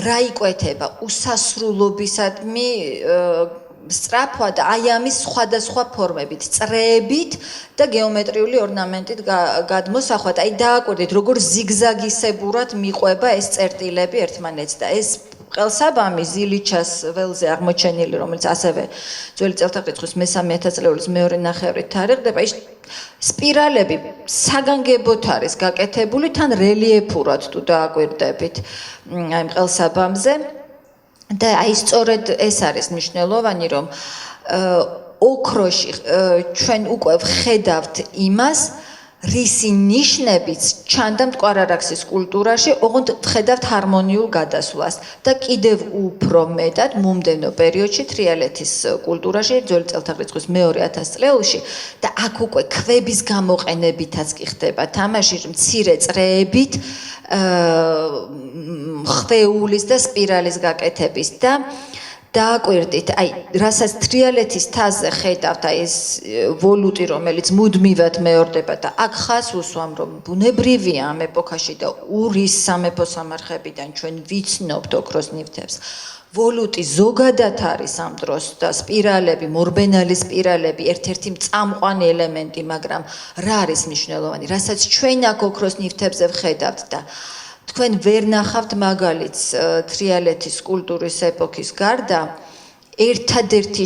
რა იკვეთება უსასრულობისადმი სწრაფვა და აი ამის სხვადასხვა ფორმებით, წრეებით და გეომეტრიული ორნამენტით გადმოსახვად. აი დააკვირდით, როგორ ზიგზაგისებურად მიყვება ეს წერტილები ერთმანეთს და ეს ყელსაბამი ზილიჩას ველზე აღმოჩენილი, რომელიც ასევე ძველი წელთაღრიცხვის მე-3 წლეულის მეორე ნახევრით თარიღდება, ის სპირალები საგანგებოდ არის გაკეთებული, თან რელიეფურად თუ დააკვირდებით აი ყელსაბამზე. და აი სწორედ ეს არის მნიშვნელოვანი, რომ ოქროში ჩვენ უკვე ვხედავთ იმას, რისი ნიშნებიც ჩანდა მტკვარ-არაქსის კულტურაში, ოღონდ ვხედავთ ჰარმონიულ გადასვლას და კიდევ უფრო მეტად მომდევნო პერიოდში თრიალეთის კულტურაში, ძველი წელთაღრიცხვის მე-2000 წლეულში და აქ უკვე ქვების გამოყენებითაც კი ხდება თამაში, მცირე წრეებით ხვეულის და სპირალის გაკეთების და დააკვირდით, აი, რასაც თრიალეთის თასზე ხედავთ, აი ეს ვალუტი, რომელიც მუდმივად მეორდება და აქ ხას უსვამ, რომ ბუნებრივია ამ ეპოქაში და ურის სამეფო სამარხებიდან ჩვენ ვიცნობთ ოქროს ნივთებს. ვალუტი ზოგადად არის ამ დროს და სპირალები, მორბენალის სპირალები, ერთ-ერთი წამყვანი ელემენტი, მაგრამ რა არის მნიშვნელოვანი, რასაც ჩვენ აქ ოქროს ნივთებზე ვხედავთ და თქვენ ვერ ნახავთ მაგალითს თრიალეთის კულტურის ეპოქის გარდა ერთადერთი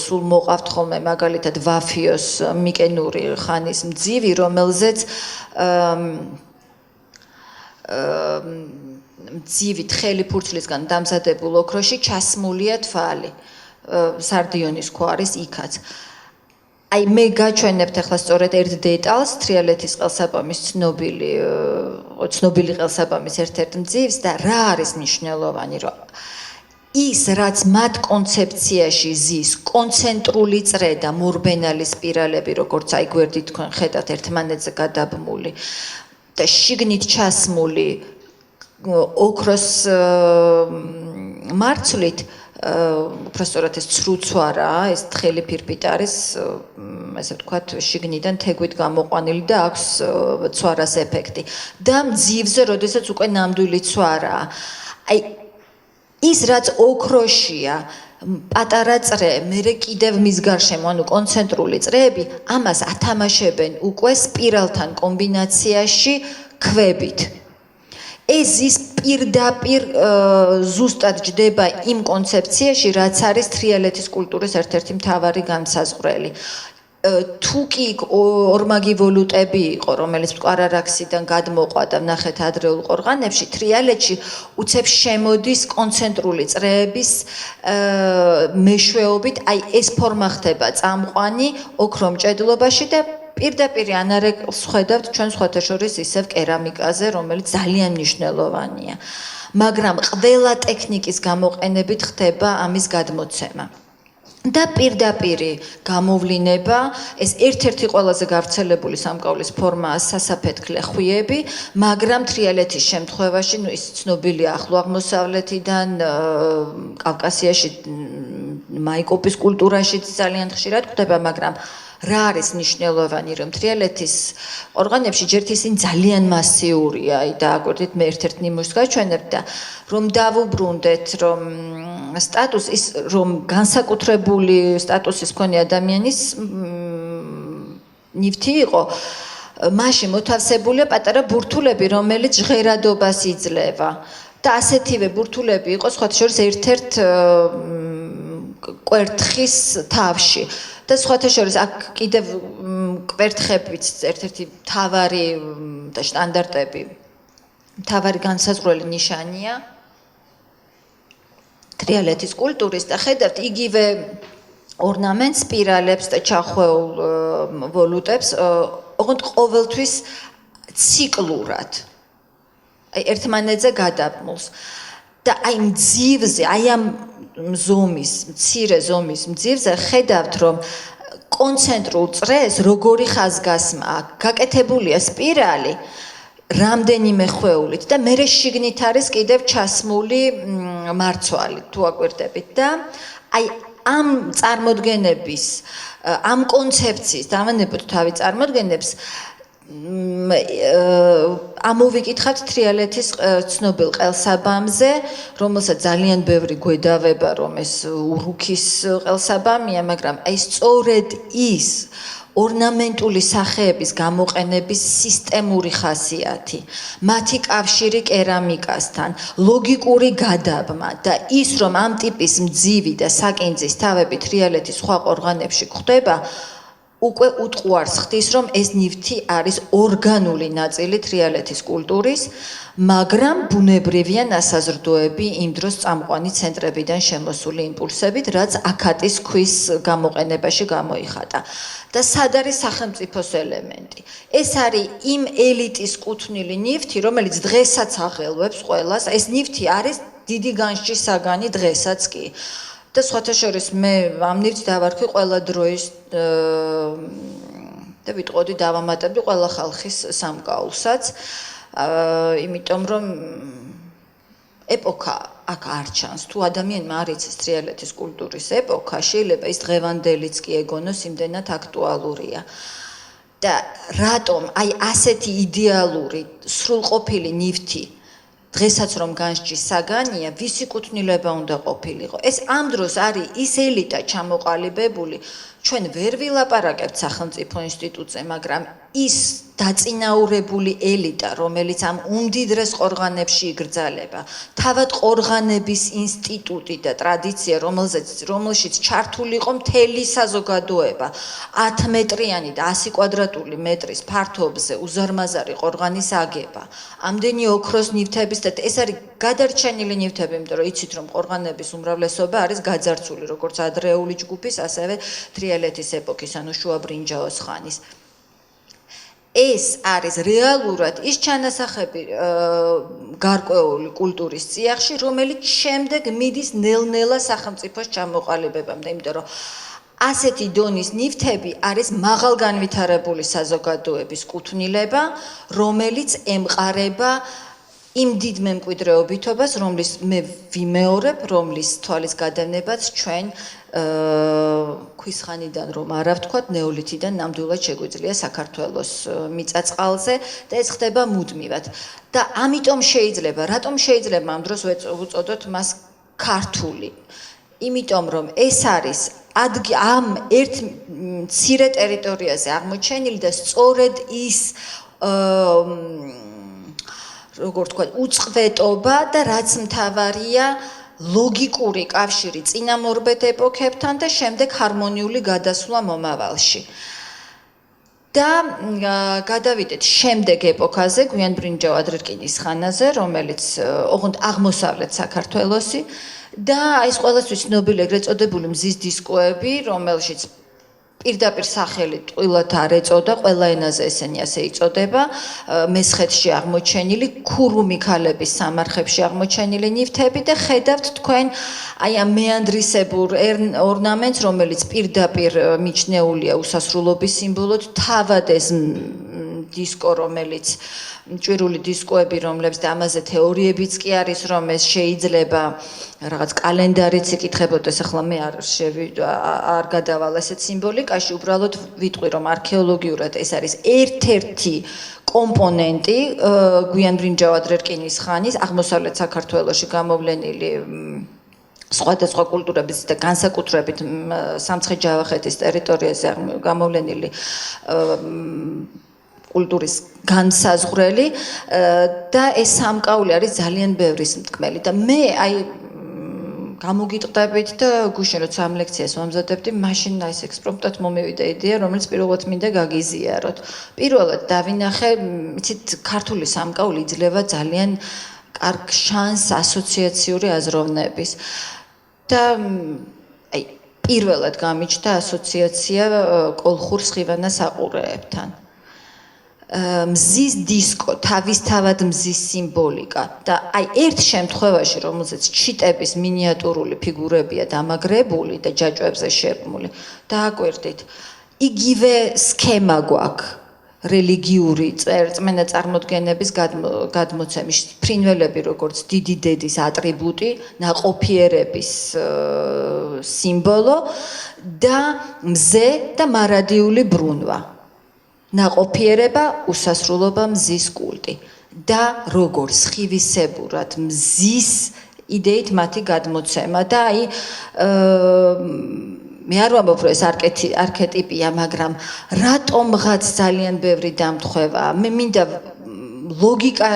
სულ მოყავთ ხოლმე მაგალითად ვაფიოს მიკენური ხანის მძივი, რომელზეც მძივი თხელი ფურცლისგან დამზადებულ ოქროში ჩასმულია თვალი. სარდიონის ქვა არის იქაც. აი მე გაჩვენებთ ახლა სწორედ ერთ დეტალს თრიალეთის ყელსაბამის ცნობილი ყელსაბამის ერთ-ერთ მძივს და რა არის მნიშვნელოვანი, რომ ის რაც მათ კონცეფციაში ზის კონცენტრული წრე და მორბენალის სპირალები, როგორც აი გვერდით თქვენ ხედავთ ერთმანეთზე გადაბმული და შიგნით ჩასმული ოქროს მარცვლით უფრო სწორად ეს ცრუცვარაა, ეს თხელი ფირფიტა არის, ესე ვთქვათ, შიგნიდან თეგვით გამოყვანილი და აქვს ცვარას ეფექტი. და მძივზე, როდესაც უკვე ნამდვილი ცვარაა. აი ის რაც ოქროშია, პატარა წრე, მერე კიდევ მის გარშემო, ანუ კონცენტრული წრეები, ამას ათამაშებენ უკვე სპირალთან კომბინაციაში ქვებით. ეს ის პირდაპირ ზუსტად ჯდება იმ კონცეფციაში, რაც არის თრიალეთის კულტურის ერთ-ერთი მთავარი განსაზღვრელი. თუ კი ორმაგი ვალუტები იყო, რომელიც მტკვარ-არაქსიდან გადმოყვა და ვნახეთ ადრეულ ყორღანებში, თრიალეთში უცებ შემოდის კონცენტრული წრეების მეშვეობით, აი ეს ფორმა ხდება წამყვანი ოქრომჭედლობაში და პირდაპირ ანარეკლს ხედავთ ჩვენ სხვათა შორის ისევ კერამიკაზე, რომელიც ძალიან მნიშვნელოვანია. მაგრამ ყველა ტექნიკის გამოყენებით ხდება ამის გადმოცემა. და პირდაპირი გამოვლინება, ეს ერთ-ერთი ყველაზე გავრცელებული სამკაულის ფორმაა სასაფეთქლე ხვიები, მაგრამ თრიალეთის შემთხვევაში, ის ცნობილია ახლო აღმოსავლეთიდან, კავკასიაში, მაიკოპის კულტურაშიც ძალიან ხშირად ხდება, მაგრამ რა არის მნიშვნელოვანი, რომ თრიალეთის ყორღანებში ჯერ ისინი ძალიან მასიურია, აი დააკვირდით, მე ერთ-ერთ ნიმუშს გაჩვენებ და რომ დავუბრუნდეთ, რომ სტატუსის, რომ განსაკუთრებული სტატუსის მქონე ადამიანის ნივთი იყო, მაშინ მოთავსებულია პატარა ბურთულები, რომელიც ჟღერადობას იძლევა. და ასეთივე ბურთულები იყო სხვათა შორის ერთ-ერთ კვერთხის თავში. და სხვათა შორის აქ კიდევ კვერთხებიც ერთ-ერთი მთავარი და სტანდარტები, მთავარი განსაზღვრელი ნიშანია თრიალეთის კულტურის და ხედავთ იგივე ორნამენტს, სპირალებს და ჩახვეულ ვალუტებს, ოღონდ ყოველთვის ციკლურად. აი ერთმანეთზე გადაბმულს. და აი მძივზე, აი ამ მცირე ზომის მძივზე ხედავთ, რომ კონცენტრულ წრეს როგორი ხაზგასმა აქვს, გაკეთებულია სპირალი რამდენიმე ხვეულით და მერე შიგნით არის კიდევ ჩასმული მარცვალი, თუ აკვირდებით და აი ამ წარმოდგენების, ამ კონცეფციის დავანებოთ თავი წარმოდგენებს ამოვიკითხავთ თრიალეთის ცნობილ ყელსაბამზე, რომელსაც ძალიან ბევრი გვედავება, რომ ეს ურუქის ყელსაბამია, მაგრამ აი სწორედ ის ორნამენტული სახეების გამოყენების სისტემური ხასიათი, მათი კავშირი კერამიკასთან, ლოგიკური გადაბმა და ის, რომ ამ ტიპის მძივი და საკინძის თავები თრიალეთის სხვა ყორღანებში გვხვდება, უკვე უტყუარს ხდის, რომ ეს ნივთი არის ორგანული ნაწილი თრიალეთის კულტურის, მაგრამ ბუნებრივია ნასაზრდოები იმ დროს წამყვანი ცენტრებიდან შემოსული იმპულსებით, რაც აქატის ქვის გამოყენებაში გამოიხატა. და სად არის სახელმწიფოს ელემენტი? ეს არის იმ ელიტის კუთვნილი ნივთი, რომელიც დღესაც აღელვებს ყველას. ეს ნივთი არის დიდი განსჯის საგანი დღესაც კი. და სხვათა შორის მე ამ ნივთს დავარქვი ყველა დროის და ვიტყოდი დავამატებდი ყველა ხალხის სამკაულსაც, იმიტომ რომ ეპოქა აქ არ ჩანს. თუ ადამიანმა არ იცის თრიალეთის კულტურის ეპოქა, შეიძლება ის დღევანდელიც კი ეგონოს, იმდენად აქტუალურია. და რატომ აი ასეთი იდეალური სრულყოფილი ნივთი დღესაც რომ განსჯის საგანია, ვისი კუთვნილება უნდა ყოფილიყო. ეს ამ დროს არის ის ელიტა ჩამოყალიბებული, ჩვენ ვერ ვილაპარაკებთ სახელმწიფო ინსტიტუტზე, მაგრამ ის დაწინაურებული ელიტა, რომელიც ამ უმდიდრეს ყორღანებში იგრძალება, თავად ყორღანების ინსტიტუტი და ტრადიცია, რომელშიც ჩართული იყო მთელი საზოგადოება, 10 მეტრიანი და 100 კვადრატული მეტრის ფართობზე უზარმაზარი ყორღანის აგება, ამდენი ოქროს ნივთების და ეს არის გადარჩენილი ნივთები, იმიტომ რომ იცით რომ ყორღანების უმრავლესობა არის გაძარცული, როგორც ადრეული ჯგუფის, ასევე თრიალეთის ეპოქის, ანუ შუაბრინჯაოს ხანის. ეს არის რეალურად ის ჩანასახები გარკვეული კულტურის წიაღში, რომელიც შემდეგ მიდის ნელ-ნელა სახელმწიფოს ჩამოყალიბებამდე, იმიტომ რომ ასეთი დონის ნივთები არის მაღალგანვითარებული საზოგადოების კუთვნილება, რომელიც ემყარება იმ დიდ მემკვიდრეობითობას, რომლის მე ვიმეორებ, რომლის თვალის გადავნებაც ჩვენ ქვის ხანიდან რომ არა ვთქვათ, ნეოლითიდან ნამდვილად შეგვიძლია საქართველოს მიწა-წყალზე და ეს ხდება მუდმივად. და ამიტომ შეიძლება, რატომ შეიძლება ამ დროს ვუწოდოთ მას ქართული? იმიტომ რომ ეს არის ამ ერთ მცირე ტერიტორიაზე აღმოჩენილი და სწორედ ის როგორ თქვა, უწყვეტობა და რაც მთავარია, ლოგიკური კავშირი წინამორბედ ეპოქებთან და შემდეგ ჰარმონიული გადასვლა მომავალში. და გადავიდეთ შემდეგ ეპოქაზე, გვიანბრინჯაო ადრერკინის ხანაზე, რომელიც ოღონდ აღმოსავლეთ საქართველოსი და ეს ყველასთვის ცნობილი ეგრეთ წოდებული მზის დისკოები, რომელშიც პირდაპირ სახელი ტყუილად არ ეწოდა, ყველა ენაზე ესენი ასე იწოდება, მესხეთში აღმოჩენილი, ქურუმი ქალების სამარხებში აღმოჩენილი ნივთები და ხედავთ თქვენ აი ამ მეანდრისებურ ორნამენტს, რომელიც პირდაპირ მიჩნეულია უსასრულობის სიმბოლოდ, თავად ეს დისკო, რომელიც ჭვირული დისკოები, რომლებს და ამაზე თეორიებიც კი არის, რომ ეს შეიძლება რაღაც კალენდარიც იკითხებოდეს, ახლა მე არ გადავალ ესეთ სიმბოლიკაში, უბრალოდ ვიტყვი, რომ არქეოლოგიურად ეს არის ერთ-ერთი კომპონენტი გვიანბრინჯაო ადრერკინის ხანის აღმოსავლეთ საქართველოში გამოვლენილი სხვადასხვა კულტურების და განსაკუთრებით სამცხე-ჯავახეთის ტერიტორიაზე გამოვლენილი კულტურის განსაზღვრელი და ეს სამკაული არის ძალიან ბევრი მტკმელი და მე აი გამოგიტყდებით და გუშინ როცა ამ ლექციას ვამზადებდი, მაშინ ეს ექსპრომტად მომევიდა იდეა, რომელიც პირველად მინდა გაგიზიაროთ. პირველად დავინახე, იცით, ქართული სამკაული იძლევა ძალიან კარგ შანსს ასოციაციური აზროვნების. და აი პირველად გამიჩნდა ასოციაცია კოლხურ სხივანას აყურეებთან. მზის დისკო, თავისთავად მზის სიმბოლიკა და აი ერთ შემთხვევაში, რომელზეც ჩიტების მინიატურული ფიგურებია დამაგრებული და ჯაჭვებზე შეებმული, დააკვირდით, იგივე სქემა გვაქვს რელიგიური რწმენა წარმოდგენების გადმოცემის, ფრინველები როგორც დიდი დედის ატრიბუტი, ნაყოფიერების სიმბოლო და მზე და მარადიული ბრუნვა. ნაყოფიერება, უსასრულობა, მზის კულტი და როგორ სხივისებურად მზის იდეით მათი გადმოცემა და აი მე არ ვამბობ, რომ ეს არქეტიპია, მაგრამ რატომღაც ძალიან ბევრი დამთხევაა. მე მინდა ლოგიკა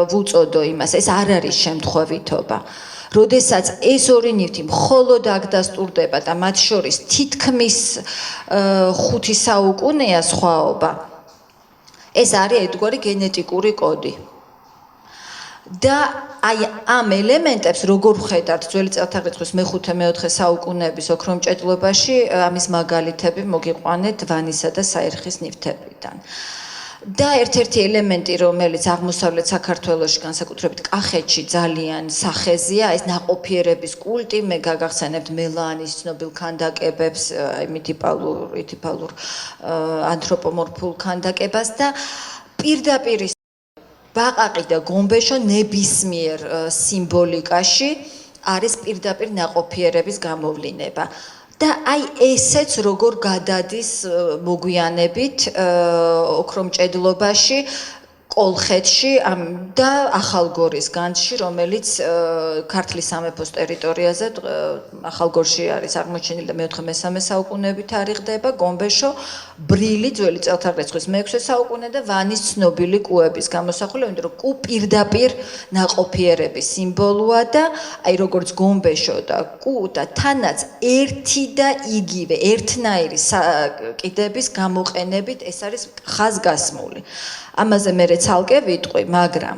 ვუწოდო იმას, ეს არ არის შემთხვევითობა. როდესაც ეს ორი ნივთი მხოლოდ აქ დასტურდება და მათ შორის თითქმის 5 საუკუნეა სხვაობა, ეს არის ერთგვარი გენეტიკური კოდი. და აი ამ ელემენტებს როგორ ვხედავთ ძველი წელთაღრიცხვის მე-5-მე-4 საუკუნეების ოქრომჭედლობაში, ამის მაგალითები მოგიყვანეთ ვანისა და საერხის ნივთებიდან. და ერთ-ერთი ელემენტი, რომელიც აღმოსავლეთ საქართველოში, განსაკუთრებით კახეთში ძალიან სახეზია, ეს ნაყოფიერების კულტი, მე გაგახსენებთ მელაანის ცნობილ ქანდაკებებს, მითიფალურ ანთროპომორფულ ქანდაკებას და პირდაპირ ბაყაყი და გომბეშო ნებისმიერ სიმბოლიკაში არის პირდაპირ ნაყოფიერების გამოვლინება. და აი ესეც როგორ გადადის მოგვიანებით ოქრომჭედლობაში კოლხეთში და ახალგორის განძში, რომელიც ქართლის სამეფოს ტერიტორიაზე ახალგორში არის აღმოჩენილი და მე-13 საუკუნეებით თარიღდება, გომბეშო, ბრილი ძველი წელთაღრიცხვის მე-6 საუკუნე და ვანის ცნობილი კუების გამოსახულება, იმიტომ რომ კუ პირდაპირ ნაყოფიერების სიმბოლოა და აი როგორც გომბეშო და კუ და თანაც ერთი და იგივე, ერთნაირი კიდების გამოყენებით ეს არის ხაზგასმული. ამაზე მე ცალკე ვიტყვი, მაგრამ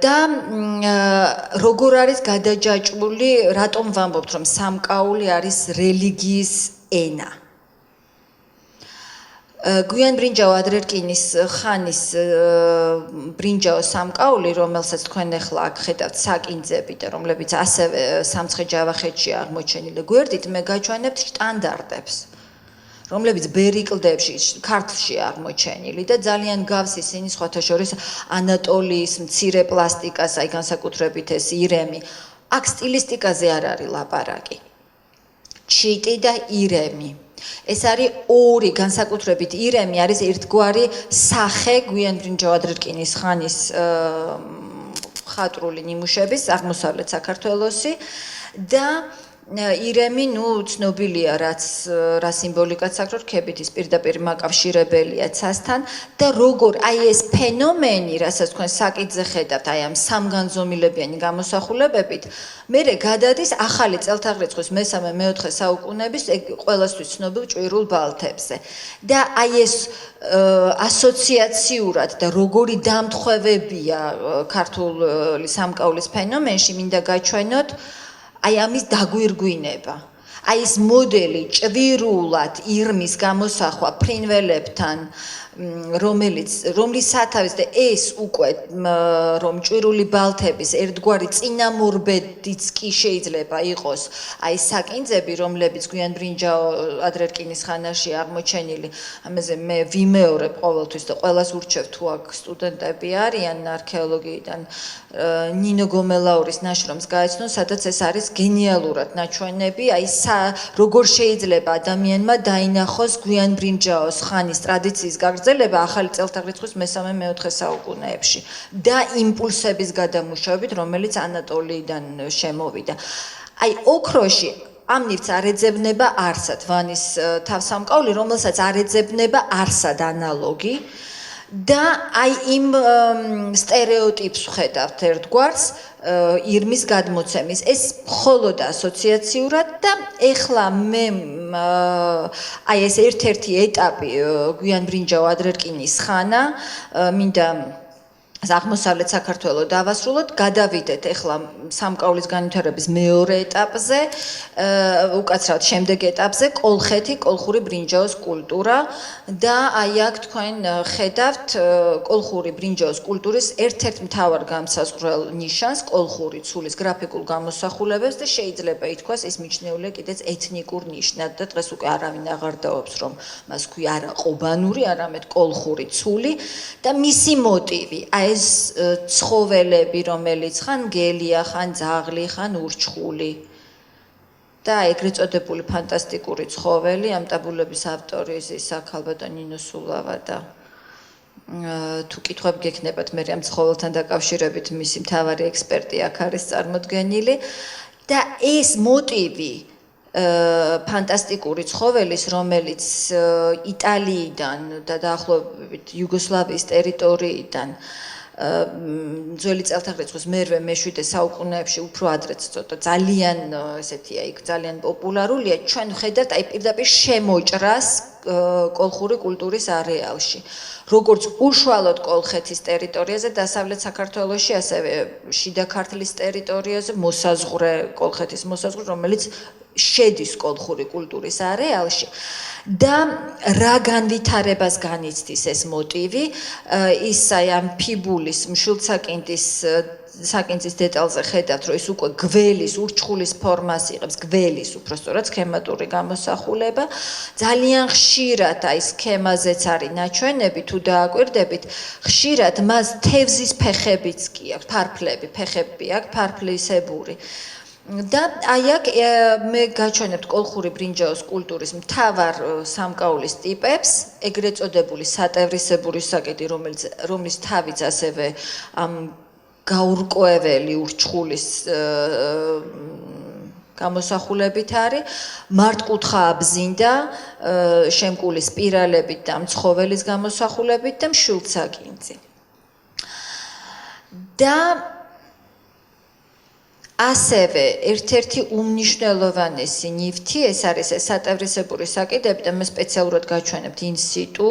და როგორ არის გადაჯაჭვული, რატომ ვამბობთ, რომ სამკაული არის რელიგიის ენა. გვიანბრინჯაო ადრერკინის ხანის ბრინჯაო სამკაული, რომელსაც თქვენ ახლა აქ ხედავთ საკინძები და რომლებიც ასევე სამცხე-ჯავახეთში აღმოჩენილი გვერდით, მე გაჩვენებთ შტანდარტებს. რომლებიც ბერიკლდებში ქართლში აღმოჩენილი და ძალიან გავს ისინი სხვათა შორის ანატოლიის მცირე პლასტიკას, აი განსაკუთრებით ეს ირემი. აქ სტილისტიკაზე არ არის ლაპარაკი. ჩიტი და ირემი. ეს არის ორი განსაკუთრებით ირემი არის ერთგვარი სახე გვიანბრინჯაო ადრერკინის ხანის ხატრული ნიმუშების აღმოსავლეთ საქართველოსი და ირემი, ცნობილია რა სიმბოლიკაც აქვს, რომ რქებით ის პირდაპირ მაკავშირებელია ცასთან და როგორ აი ეს ფენომენი, რასაც თქვენ საკითხზე ხედავთ, აი ამ სამგანზომილებიანი გამოსახულებებით, მერე გადადის ახალი წელთაღრიცხვის მე-3-მე-4 საუკუნეების ყველასთვის ცნობილ ჭვირულ ბალთებზე. და აი ეს ასოციაციურად და როგორი დამთხევებია ქართული სამკაულის ფენომენში, მინდა გაჩვენოთ აი ამის დაგვირგვინება. აი ეს მოდელი ჭვირულად ირმის გამოსახვა ფრინველებთან, რომლის სათავეს და ეს უკვე რომ ჭვირული ბალთების ერთგვარი წინამორბედიც კი შეიძლება იყოს, აი საკინძები, რომლებიც გვიანბრინჯაო ადრერკინის ხანაში აღმოჩენილი, ამაზე მე ვიმეორებ ყოველთვის და ყველას ურჩევ თუ აქ სტუდენტები არიან არქეოლოგიიდან ნინო გომელაურის ნაშრომს გაეცნო, სადაც ეს არის გენიალურად ნაჩვენები, აი როგორ შეიძლება ადამიანმა დაინახოს გვიანბრინჯაოს ხანის ტრადიციის გაგრძელება ახალი წელთაღრიცხვის მე-3-მე-4 საუკუნეებში და იმპულსების გადამუშავებით, რომელიც ანატოლიიდან შემოვიდა. აი ოქროში ამ ნივთს არ ეძებნება არსად ვანის თავსამკაული, რომელსაც არ ეძებნება არსად ანალოგი. და აი იმ სტერეოტიპს ვხედავთ ერთგვარს ირმის გადმოცემის. ეს მხოლოდ ასოციაციურად და ეხლა მე აი ეს ერთ-ერთი ეტაპი გვიანბრინჯაო ადრერკინის ხანა მინდა აღმოსავლეთ საქართველოს დავასრულოთ, გადავიდეთ ეხლა სამკაულის განვითარების მეორე ეტაპზე, უკაცრავად შემდეგ ეტაპზე, კოლხეთი, კოლხური ბრინჯაოს კულტურა და აი აქ თქვენ ხედავთ კოლხური ბრინჯაოს კულტურის ერთ-ერთ მთავარ განსაზღვრელ ნიშანს, კოლხური ცულის გრაფიკულ გამოსახულებებს და შეიძლება ითქვას ის მიჩნეულია კიდეც ეთნიკურ ნიშნად და დღეს უკვე არავინ აღარ დაობს რომ მას ქვია არა ყობანური, არამედ კოლხური ცული და მისი მოტივი ეს ცხოველები, რომელიც ხან გელია, ხან ძაღლი, ხან ურჩხული და ეგრეთ წოდებული ფანტასტიკური ცხოველი, ამ ტაბულების ავტორი ის ახალბატონი ნინო სულავა და თუ კითხვები გექნებათ მე ამ ცხოველთან დაკავშირებით მისი მთავარი ექსპერტი აქ არის წარმოდგენილი და ეს მოტივი ფანტასტიკური ცხოველის, რომელიც იტალიიდან და დაახლოებით იუგოსლავიის ტერიტორიიდან ძველი წელთაღრიცხვის მე-7 საუკუნეებში უფრო ადრეც ცოტა ძალიან ესეთია იქ ძალიან პოპულარულია ჩვენ ვხედავთ აი პირდაპირ შემოჭრას კოლხური კულტურის არეალში როგორც უშუალოდ კოლხეთის ტერიტორიაზე დასავლეთ საქართველოში ასევე შიდა ქართლის ტერიტორიაზე მოსაზღვრე კოლხეთის მოსაზღვრე რომელიც შედის კოლხური კულტურის არეალში და რა განვითარებას განიცდის ეს მოტივი ის აი ამ ფიბულის მშვილდსაკინძის დეტალზე ხედავთ რომ ის უკვე გველის ურჩხულის ფორმას იღებს გველის უბრალოდ სქემატური გამოსახულება ძალიან ხშირად აი სქემაზეც არის ნაჩვენები თუ დააკვირდებით ხშირად მას თევზის ფეხებიც კი აქვს ფარფლები ფეხები აქვს ფარფლისებური და აი აქ მე გაჩვენებთ კოლხური ბრინჯაოს კულტურის მთავარ სამკაულის ტიპებს, ეგრეთ წოდებული სატევრისებური საკიდი, რომლის თავიც ასევე ამ გაურკვეველი ურჩხულის გამოსახულებით არის, მართკუთხა აბზინდა, შემკული სპირალებით და მცხოველის გამოსახულებით და მშვილდსაკინძი. და ასევე ერთ-ერთი უმნიშვნელოვანესი ნივთი ეს არის სატევრისებური საკიდები და მე სპეციალურად გაჩვენებთ ინსიტუ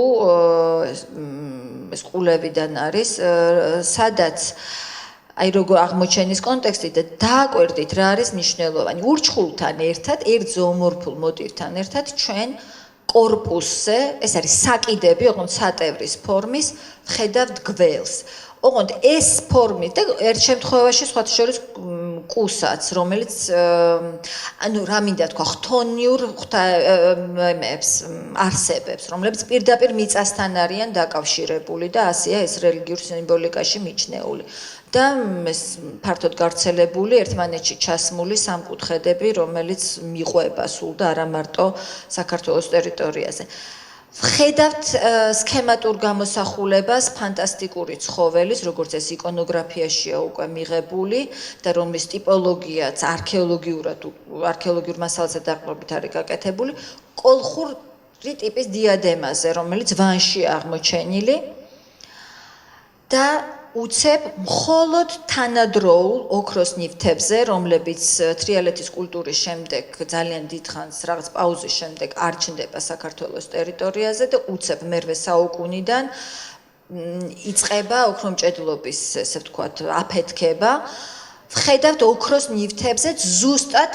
ეს ყულებიდან არის სადაც აი როგორ აღმოჩენის კონტექსტი და დააკვირდით რა არის მნიშვნელოვანი ურჩხულთან ერთად ერთ ზოომორფულ მოტივთან ერთად ჩვენ კორპუსზე ეს არის საკიდები ოღონდ სატევრის ფორმის ხედავთ გველს ოღონდ ეს ფორმით და ერთ შემთხვევაში სხვათა შორის კუსაც რომელიც ანუ რა მინდა თქვა ხთონიურ არსებებს რომლებიც პირდაპირ მიწასთან არიან დაკავშირებული და ასეა ეს რელიგიურ სიმბოლიკაში მიჩნეული და ეს ფართოდ გავრცელებული ერთმანეთში ჩასმული სამკუთხედები რომელიც მიყვება სულ და არა მარტო საქართველოს ტერიტორიაზე ხედავთ სქემატურ გამოსახულებას ფანტასტიკური ცხოველის, როგორც ეს იკონოგრაფიაშია უკვე მიღებული და რომლის ტიპოლოგიაც არქეოლოგიურ მასალაზე დაყრდნობით არის გაკეთებული, კოლხური ტიპის დიადემაზე, რომელიც ვანშია აღმოჩენილი და უცებ მხოლოდ თანადროულ ოქროს ნივთებზე, რომლებიც თრიალეთის კულტურის შემდეგ ძალიან დიდხანს რაღაც პაუზის შემდეგ არ ჩნდება საქართველოს ტერიტორიაზე და უცებ მერვე საუკუნიდან იწყება ოქრომჭედლობის, ესე ვთქვათ, აფეთქება. ვხედავთ ოქროს ნივთებზე ზუსტად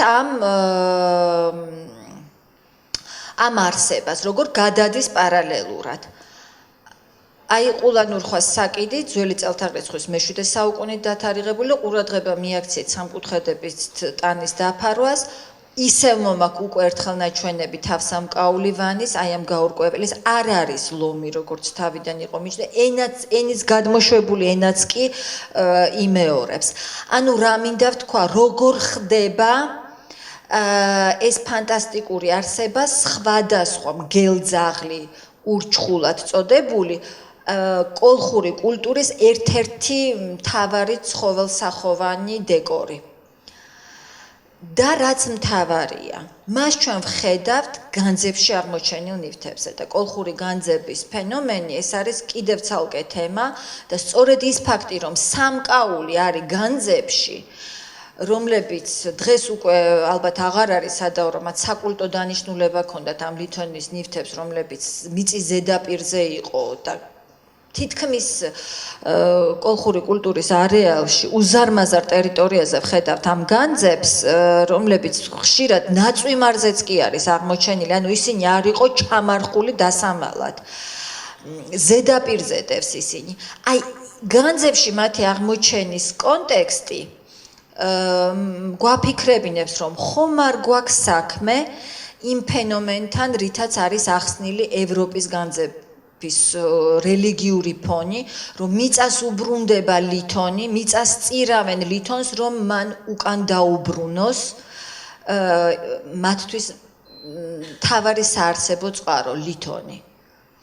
ამ არსებას, როგორ გადადის პარალელურად. აი ყულანურხვას საკიდი ძველი წელთაღრიცხვის მე-7 საუკუნით დათარიღებული ყურადღება მიაქციეთ სამკუთხედების ტანის დაფარვას ისევ მომაქვს უკვე ერთხელ ნაჩვენები თავსამკაული ვანის აი ამ გაურკვეველის არ არის ლომი როგორც თავიდან იყო მიჩნე ენის გადმოშვებული ენაც კი იმეორებს ანუ რა მინდა ვთქვა როგორ ხდება ეს ფანტასტიკური არსება სხვადასხვა მგელძაღლი ურჩხულად წოდებული კოლხური კულტურის ერთ-ერთი მთავარი ცხოველსახოვანი დეკორი. და რაც მთავარია, მას ჩვენ ვხედავთ განძებში აღმოჩენილ ნივთებზე და კოლხური განძების ფენომენი ეს არის კიდევ ცალკე თემა და სწორედ ის ფაქტი, რომ სამკაული არის განძებში რომლებიც დღეს უკვე ალბათ აღარ არის სადაო რომ მათ საკულტო დანიშნულება ჰქონდათ ამ ლითონის ნივთებს რომლებიც მიწის ზედაპირზე იყო და თითქმის კოლხური კულტურის არეალში უზარმაზარ ტერიტორიაზე ვხედავთ ამ განძებს რომლებიც ხშირად ნაწვიმარზეც კი არის აღმოჩენილი ანუ ისინი არ იყო ჩამარხული დასამალად ზედაპირზე დევს ისინი აი განძებში მათი აღმოჩენის კონტექსტი გვაფიქრებინებს რომ ხომ არ გვაქვს საქმე იმ ფენომენთან რითაც არის ახსნილი ევროპის განძების რელიგიური ფონი რომ მიწას უბრუნდება ლითონი მიწას წირავენ ლითონს რომ მან უკან დაუბრუნოს მათთვის თავარი საარსებო წყარო ლითონი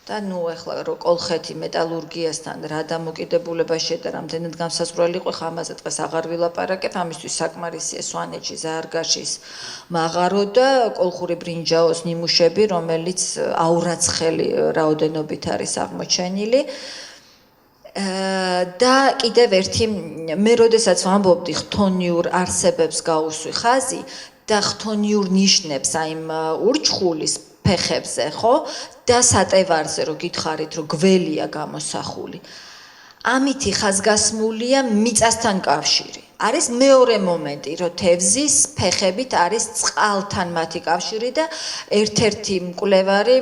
და ნუ ახლა რო კოლხეთი მეტალურგიასთან რა დამოკიდებულება შედა რამდენად განსაზღვრელი იყო ხამაზე დღეს აღარ ვილაპარაკებ ამისთვის საკმარისია სვანეთში ზაარგაშის მაღარო და კოლხური ბრინჯაოს ნიმუშები რომელიც აურაცხელი რაოდენობით არის აღმოჩენილი და კიდევ ერთი მე როდესაც ვამბობდი ხთონიურ არსებებს გაუსვი ხაზი და ხთონიურ ნიშნებს აი ურჩხულის ფეხებზე ხო და სატევარზე რო გითხარით რომ გველია გამოსახული ამითი ხაზგასმულია მიწასთან კავშირი არის მეორე მომენტი, რომ თევზის ფეხებით არის წყალთან მათი კავშირი და ერთ-ერთი მკვლევარი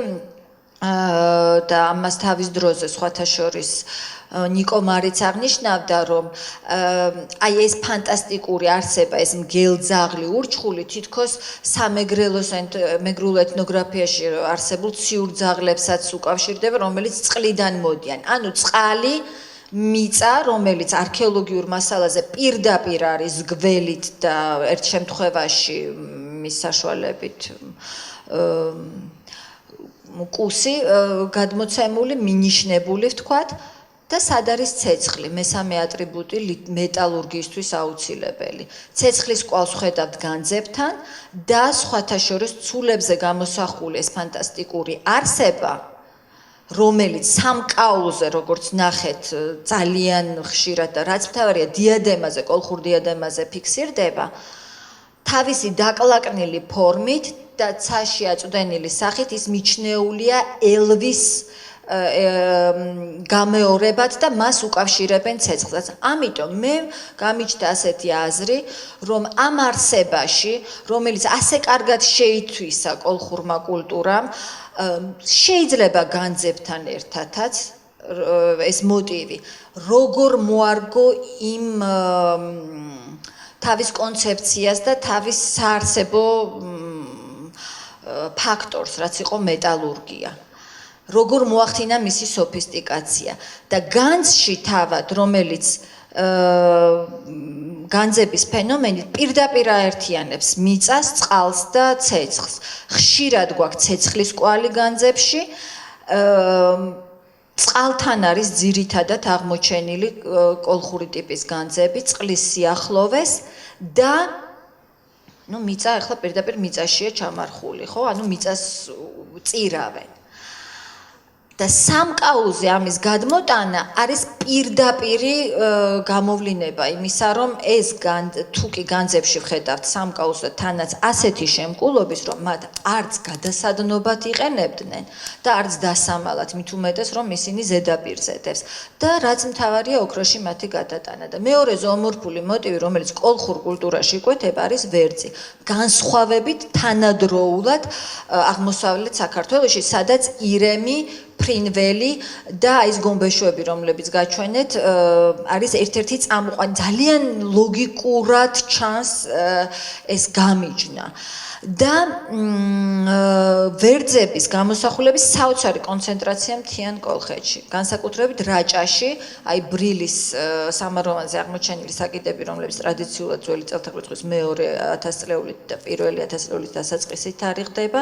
და ამას თავის დროზე სხვათა შორის ნიკო მარიც აღნიშნავდა, რომ აი ეს ფანტასტიკური არსება, ეს მგელძაღლი ურჩხული თითქოს სამეგრელო ეთნოგრაფიაში არსებულ ციურ ძაღლებსაც უკავშირდება, რომელიც წყლიდან მოდიან. ანუ წყალი მიწა, რომელიც არქეოლოგიურ მასალაზე პირდაპირ არის გველით და ერთ შემთხვევაში მის საშუალებით კუსი გადმოცემული, მინიშნებული ვთქვათ და სად არის ცეცხლი, მესამე ატრიბუტი მეტალურგიისთვის აუცილებელი. ცეცხლის კვალს ხედავთ განძებთან და სხვათა შორის ცულებზე გამოსახული ეს ფანტასტიკური არსება, რომელიც სამკაულზე, როგორც ნახეთ, ძალიან ხშირად და რაც მთავარია, დიადემაზე, კოლხურ დიადემაზე ფიქსირდება, თავისი დაკლაკნილი ფორმით და ცაში აწვდენილი სახით ის მიჩნეულია ელვის გამეორებად და მას უკავშირებენ ცეცხლსაც. ამიტომ მე გამიჩნდა ასეთი აზრი, რომ ამ არსებაში, რომელიც ასე კარგად შეითვისა კოლხურმა კულტურამ, შეიძლება განძებთან ერთადაც ეს მოტივი, როგორ მოარგო იმ თავის კონცეფციას და თავის საარსებო ფაქტორს, რაც იყო მეტალურგია. როგორ მოახდინა მისი სოფისტიკაცია და განძში თავად, რომელიც განძების ფენომენი პირდაპირ აერთიანებს მიწას, წყალს და ცეცხლს. ხშირად გვაქვს ცეცხლის კვალი განძებში, წყალთან არის ძირითადად აღმოჩენილი კოლხური ტიპის განძები, წყლის სიახლოვეს და მიწა ახლა პირდაპირ მიწაშია ჩამარხული, ხო? ანუ მიწას წირავენ. და სამკაულზე ამის გადმოტანა არის პირდაპირი გამოვლინება იმისა, რომ ეს თუ კი განძებში ვხედავთ სამკაულზე თანაც ასეთი შემკულობის, რომ მათ არც გადასადნობად იყენებდნენ და არც დასამალად, მით უმეტეს, რომ ისინი ზედაპირზე დევს და რაც მთავარია ოქროში მათი გადატანა და მეორე ზოომორფული მოტივი, რომელიც კოლხურ კულტურაში იკვეთება, არის ვერძი. განსხვავებით თანადროულად აღმოსავლეთ საქართველოში, სადაც ირემი ფრინველი და ის გომბეშოები, რომლებიც გაჩვენეთ, არის ერთ-ერთი წამყვანი, ძალიან ლოგიკურად ჩანს ეს გამიჯნა. და ვერძების გამოსახულების საოცარი კონცენტრაცია მთიან კოლხეთში, განსაკუთრებით რაჭაში, აი ბრილის სამაროვანზე აღმოჩენილი საკიდები, რომლებიც ტრადიციულად ძველი წელთაღრიცხვის მეორე 1000-წლეულით და პირველი 1000-წლეულის დასაწყისით თარიღდება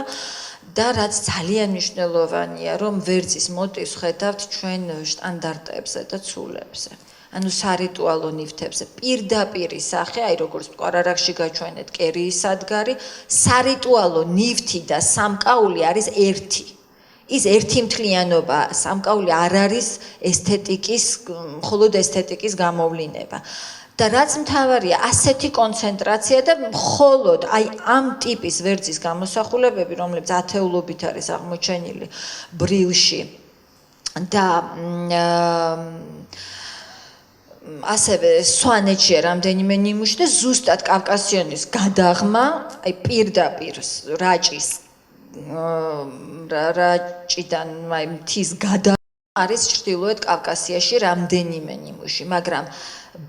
და რაც ძალიან მნიშვნელოვანია, რომ ვერძის მოტივს ხედავთ ჩვენ შტანდარტებზე და ცულებზე. ანუ სარიტუალო ნივთებზე პირდაპირი სახე, აი როგორც კვარარაგში გაჩვენეთ კერიის სადგარი, სარიტუალო ნივთი და სამკაული არის ერთი. ის ერთიმთლიანობა, სამკაული არ არის ესთეტიკის, მხოლოდ ესთეტიკის გამოვლინება. და რაც მთავარია, ასეთი კონცენტრაცია და მხოლოდ აი ამ ტიპის ვერძის გამოსახულებები, რომლებიც ათეულობით არის აღმოჩენილი ბრილში და ასევე სვანეთშია რამდენიმე ნიმუში და ზუსტად კავკასიონის გადაღმა, აი პირდაპირ რაჭიდან აი მთის გადაღმა არის ჩრდილოეთ კავკასიაში რამდენიმე ნიმუში, მაგრამ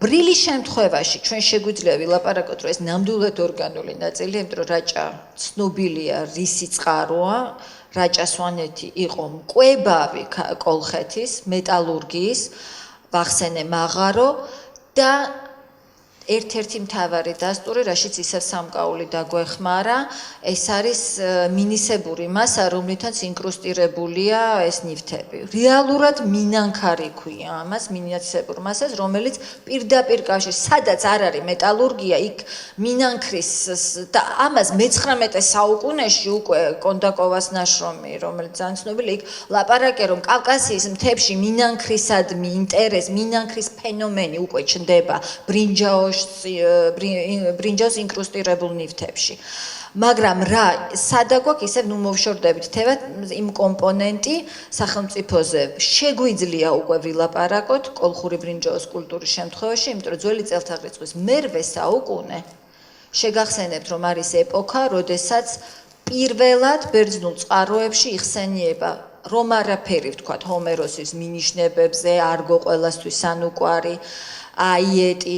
ბრილის შემთხვევაში ჩვენ შეგვიძლია ვილაპარაკოთ, რომ ეს ნამდვილად ორგანული ნაწილი, იმიტომ რომ რაჭა ცნობილია რისი წყაროა, რაჭა სვანეთი იყო მკვებავი კოლხეთის, მეტალურგიის, ვახსენე მაღარო და ერთ-ერთი მთავარი დასტური, რაშიც ისევ სამკაული დაგვეხმარა, ეს არის მინისებური მასა, რომლითაც ინკრუსტირებულია ეს ნივთები. რეალურად მინანქარი ქვია ამას, მინისებურ მასას, რომელიც პირდაპირ კავშირში, სადაც არ არის მეტალურგია, იქ მინანქრის და ამას მე-19 საუკუნეში უკვე კონდაკოვას ნაშრომი, რომელიც ძალიან ცნობილია, იქ ლაპარაკია, რომ კავკასიის მთებში მინანქრისადმი ინტერესი, მინანქრის ფენომენი უკვე ჩნდება ბრინჯაოს ბრინჯაოს ინკრუსტირებულ ნივთებში. მაგრამ რა სადა გვაქვს ისევ მოვშორდებით თევა იმ კომპონენტი სახელმწიფოზე შეგვიძლია უკვე ვილაპარაკოთ კოლხური ბრინჯაოს კულტურის შემთხვევაში, იმიტომ რომ ძველი წელთაღრიცხვის მერვე საუკუნე შეგახსენებთ რომ არის ეპოქა, როდესაც პირველად ბერძნულ წყაროებში იხსენიება რომ არაფერი ვთქვათ ჰომეროსის მინიშნებებზე, არგო ყველასთვის სანუკვარი, აიეტი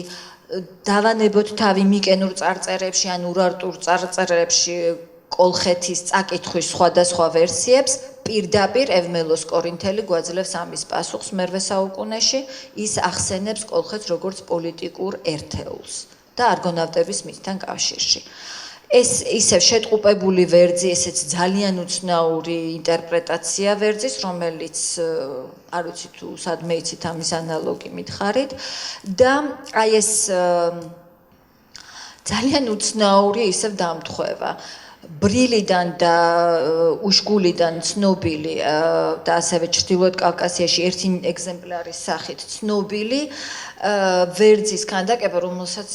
დავანებოთ თავი მიკენურ წარწერებში ან ურარტულ წარწერებში კოლხეთის წაკითხვის სხვადასხვა ვერსიებს პირდაპირ ევმელოს კორინთელი გვაძლევს ამის პასუხს მერვე საუკუნეში ის ახსენებს კოლხეთს როგორც პოლიტიკურ ერთეულს და არგონავტების მითთან კავშირში ეს ისევ შეტყუპებული ვერძი, ესეც ძალიან უცნაური ინტერპრეტაცია ვერძის, რომელიც არ ვიცი თუ სადმე იცით ამის ანალოგი მითხარით და აი ეს ძალიან უცნაური ისევ დამთხევა. ბრილიდან და უშგულიდან ცნობილი და ასევე ჩრდილოეთ კავკასიაში ერთი ეგზემპლარის სახით ცნობილი ვერძის ქანდაკება, რომელსაც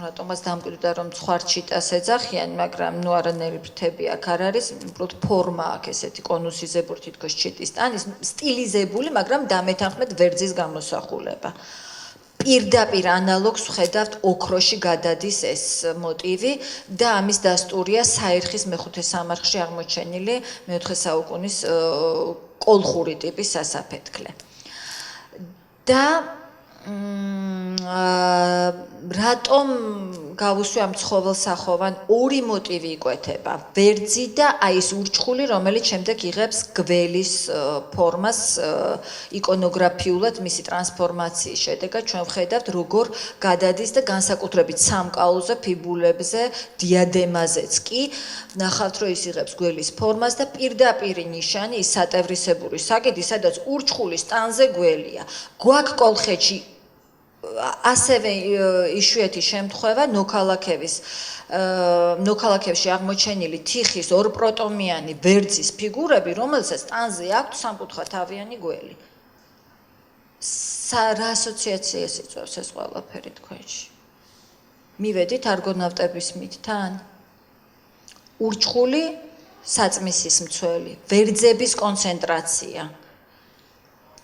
რატომაც დამკვიდრდა რომ ცხვარჩიტას ეძახიან, მაგრამ ნუ არანაირი ფრთები აქ არ არის, უბრალოდ ფორმა აქვს ესეთი კონუსიზებული თითქოს ჩიტის ტანის, სტილიზებული, მაგრამ დამეთანხმეთ ვერძის გამოსახულება. პირდაპირ ანალოგს ვხედავთ ოქროში გადადის ეს მოტივი და ამის დასტურია საერხის მეხუთე სამარხში აღმოჩენილი მეოთხე საუკუნის კოლხური ტიპის სასაფეთქლე. და რატომ გავუსვი ამ ცხოველსახოვან ორი მოტივი იკვეთება ვერძი და აი ეს ურჩხული რომელიც შემდეგ იღებს გველის ფორმას იკონოგრაფიულად მისი ტრანსფორმაციის შედეგად ჩვენ ვხედავთ როგორ გადადის და განსაკუთრებით სამკაულზე ფიბულებზე დიადემაზეც კი ნახავთ რომ ის იღებს გველის ფორმას და პირდაპირი ნიშანი ის სატევრისებური საკიდი სადაც ურჩხულის ტანზე გველია გვაქვს კოლხეთში ასევე იშვიათი შემთხვევა ნოქალაქებში აღმოჩენილი თიხის ორპროტომიანი ვერძის ფიგურები, რომელსაც ტანზე აქვს სამკუთხა თავიანი გველი. რა ასოციაციას იწვევს ეს ყველაფერი თქვენში? მივედით არგონავტების მითთან? ურჩხული საწმისის მცველი, ვერძების კონცენტრაცია.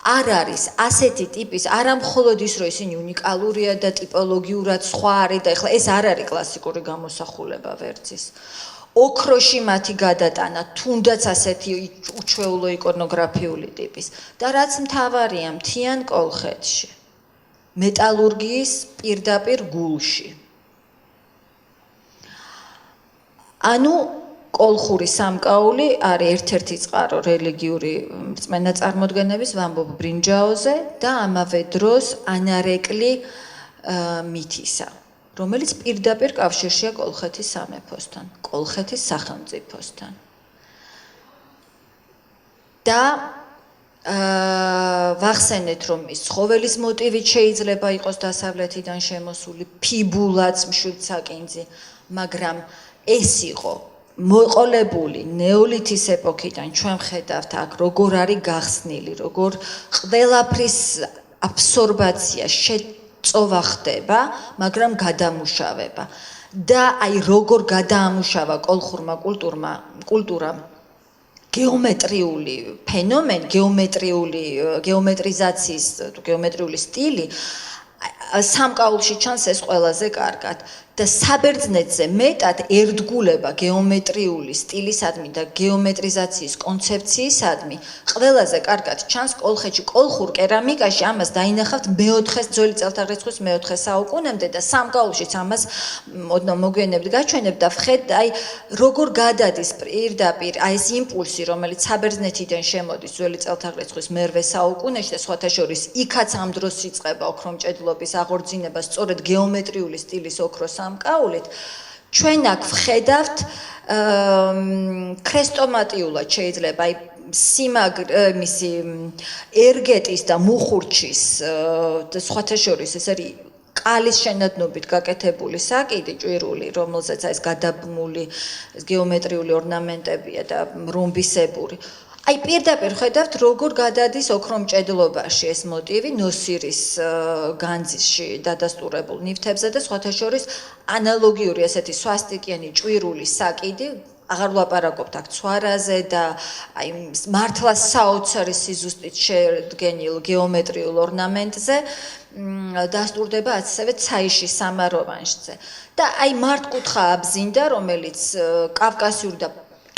არ არის ასეთი ტიპის, არა მხოლოდ ის, რომ ისინი უნიკალურია და ტიპოლოგიურად სხვა არის და ეხლა ეს არ არის კლასიკური გამოსახულება ვერძის. ოქროში მათი გადატანა, თუნდაც ასეთი უჩვეულო იკონოგრაფიული ტიპის და რაც მთავარია მთიან კოლხეთში, მეტალურგიის პირდაპირ გულში. ანუ კოლხური სამკაული არის ერთ-ერთი წყარო რელიგიური რწმენა წარმოდგენების ვამბობ ბრინჯაოზე და ამავე დროს ანარეკლი მითისა, რომელიც პირდაპირ კავშირშია კოლხეთის სამეფოსთან, კოლხეთის სახელმწიფოსთან. და ვახსენეთ რომ ის ცხოველის მოტივით შეიძლება იყოს დასავლეთიდან შემოსული, ფიბულაც მშვილდსაკინძი, მაგრამ ეს იყო მოყოლებული ნეოლითის ეპოქიდან ჩვენ ვხედავთ აქ როგორ არის გახსნილი, როგორ ყველაფრის აბსორბაცია შეწოვა ხდება, მაგრამ გადამუშავება და აი როგორ გადაამუშავა კოლხურმა კულტურამ გეომეტრიული ფენომენი, გეომეტრიზაციის, გეომეტრიული სტილი სამკაულში ჩანს ეს ყველაზე კარგად და საბერძნეთზე მეტად ერთგულება გეომეტრიული სტილისადმი და გეომეტრიზაციის კონცეფციისადმი ყველაზე კარგად ჩანს კოლხეთში კოლხურ კერამიკაში ამას დაინახავთ ძველი წელთაღრიცხვის მეოთხე საუკუნემდე და სამკაულშიც ამას მოგვიანებით გაჩვენებ და ვხედავთ აი როგორ გადადის პირდაპირ აი ეს იმპულსი რომელიც საბერძნეთიდან შემოდის ძველი წელთაღრიცხვის მერვე საუკუნეში და სხვათა შორის იქაც ამ დროს იწყება ოქრომჭედლობის აღორძინება სწორედ გეომეტრიული სტილის ოქროს სამკაულით ჩვენ აქ ვხედავთ ქრესტომატიულად შეიძლება აი მისი ერგეტის და მუხურჩის და სხვათა შორის ეს არის კალის შენადნობით გაკეთებული საკიდი ჭვირული რომელზეც ეს გადაბმული გეომეტრიული ორნამენტებია და რომბისებური აი პირდაპირ ხედავთ როგორ გადადის ოქრომჭედლობაში ეს მოტივი ნოსირის განძისში დადასტურებულ ნივთებზე და სხვათა შორის ანალოგიური ესეთი სვასტიკიანი ჭვირული საკიდი აღარ ვლაპარაკობთ აქ ცვარაზე და აი მართლა საოცარი სიზუსტით შედგენილ გეომეტრიულ ორნამენტზე დასტურდება ასევე ცაიში სამაროვანშზე და აი მართკუთხა აბზინდა რომელიც კავკასიური და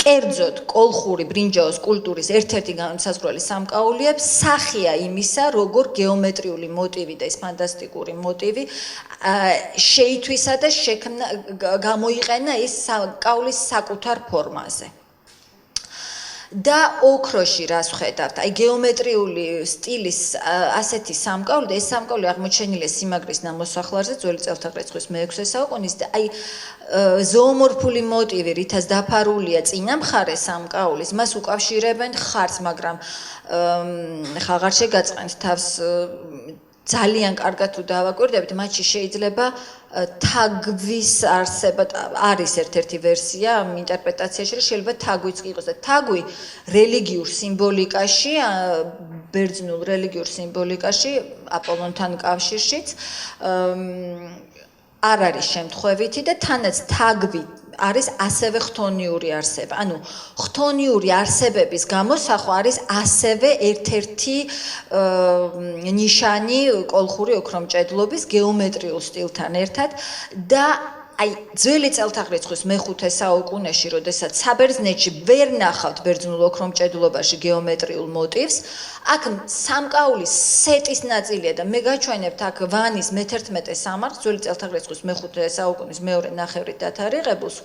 კერძოდ კოლხური ბრინჯაოს კულტურის ერთ-ერთი განსაზღვრელი სამკაულია სახია იმისა როგორ გეომეტრიული მოტივი და ეს ფანტასტიკური მოტივი შეითვისა და გამოიყენა ის სამკაულის საკუთარ ფორმაზე და ოქროში რას ხედავთ? აი გეომეტრიული სტილის ასეთი სამკაული და ეს სამკაული აღმოჩენილია სიმაგრის ნამოსახლარზე ძველი წელთაღრიცხვის მე-6 საუკუნის და აი ზოომორფული მოტივი რითაც დაფარულია წინა მხარე სამკაულის მას უკავშირებენ ხარს მაგრამ ხა აღარ შეგაწყენთ თავს ძალიან კარგად თუ დავაკვირდებით მათში შეიძლება თაგვის არსება არის ერთ-ერთი ვერსია ამ ინტერპრეტაციაში რომ შეიძლება თაგვიც იყოს და თაგვი რელიგიურ სიმბოლიკაში ბერძნულ რელიგიურ სიმბოლიკაში აპოლონთან კავშირშიც არ არის შემთხვევითი და თანაც თაგვი არის ასევე ხთონიური არსება. ანუ ხთონიური არსებების გამოსახვა არის ასევე ერთ-ერთი ნიშანი კოლხური ოქრომჭედლობის გეომეტრიულ სტილთან ერთად და აი ძველი წელთაღრიცხვის მე-5 საუკუნეში, როდესაც საბერძნეთში ვერ ნახავთ ბერძნულ ოქრომჭედლობაში გეომეტრიულ მოტივს, აქ სამკაულის სეტის ნაწილია და მე გაჩვენებთ აქ ვანის მე-11 სამარხს, ძველი წელთაღრიცხვის მე-5 საუკუნის მეორე ნახევრით დათარიღებულს,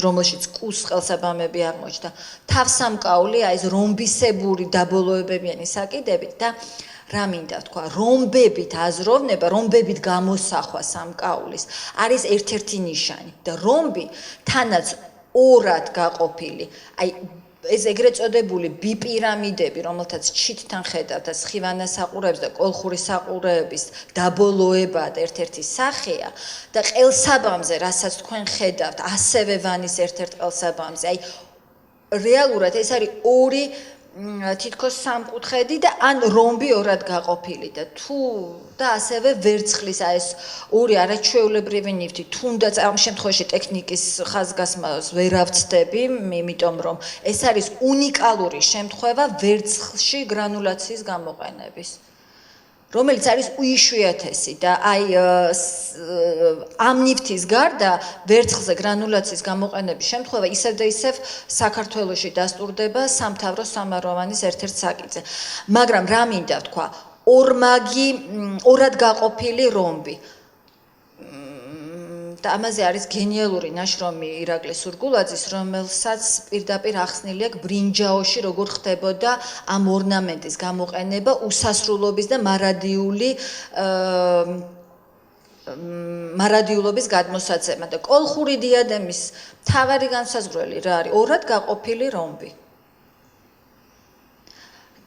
რომელშიც კუს ყელსაბამები აღმოჩნდა. თავსამკაული აი ეს რომბისებური დაბოლოებებიანი საკიდებით და რა მინდა თქვა, რომბებით აზროვნება, რომბებით გამოსახვა სამკაულის არის ერთ-ერთი ნიშანი და რომბი თანაც ორად გაყოფილი. აი ეს ეგრეთ წოდებული ბიპირამიდები, რომელთაც ჩიტთან ხედავთ და სხივანა საყურეებს და კოლხური საყურეების დაბოლოება და ერთ-ერთი სახეა და ყელსაბამზე, რასაც თქვენ ხედავთ, ასევე ვანის ერთ-ერთ ყელსაბამზე. აი რეალურად ეს არის ორი თითქოს სამკუთხედი და ან რომბი ორად გაყოფილი და თუ და ასევე ვერცხლის ეს ორი არაჩვეულებრივი ნივთი თუნდაც ამ შემთხვევაში ტექნიკის ხაზგასმას ვერ ავწდები, იმიტომ რომ ეს არის უნიკალური შემთხვევა ვერცხლში გრანულაციის გამოყენების. რომელიც არის უიშვიათესი და აი ამ ნივთის გარდა ვერცხლზე გრანულაციის გამოყენების შემთხვევა ისევ და ისევ საქართველოში დასტურდება სამთავრო სამაროვანის ერთ-ერთ საკითხზე. მაგრამ რა მინდა თქვა, ორმაგი ორად გაყოფილი რომბი. და ამაზე არის გენიალური ნაშრომი ირაკლი სურგულაძის, რომელსაც პირდაპირ ახსნილი აქვს ბრინჯაოში როგორ ხდებოდა ამ ორნამენტის გამოყენება უსასრულობის და მარადიულობის გადმოსაცემა და კოლხური დიადემის მთავარი განსაზღვრელი რა არის? ორად გაყოფილი რომბი.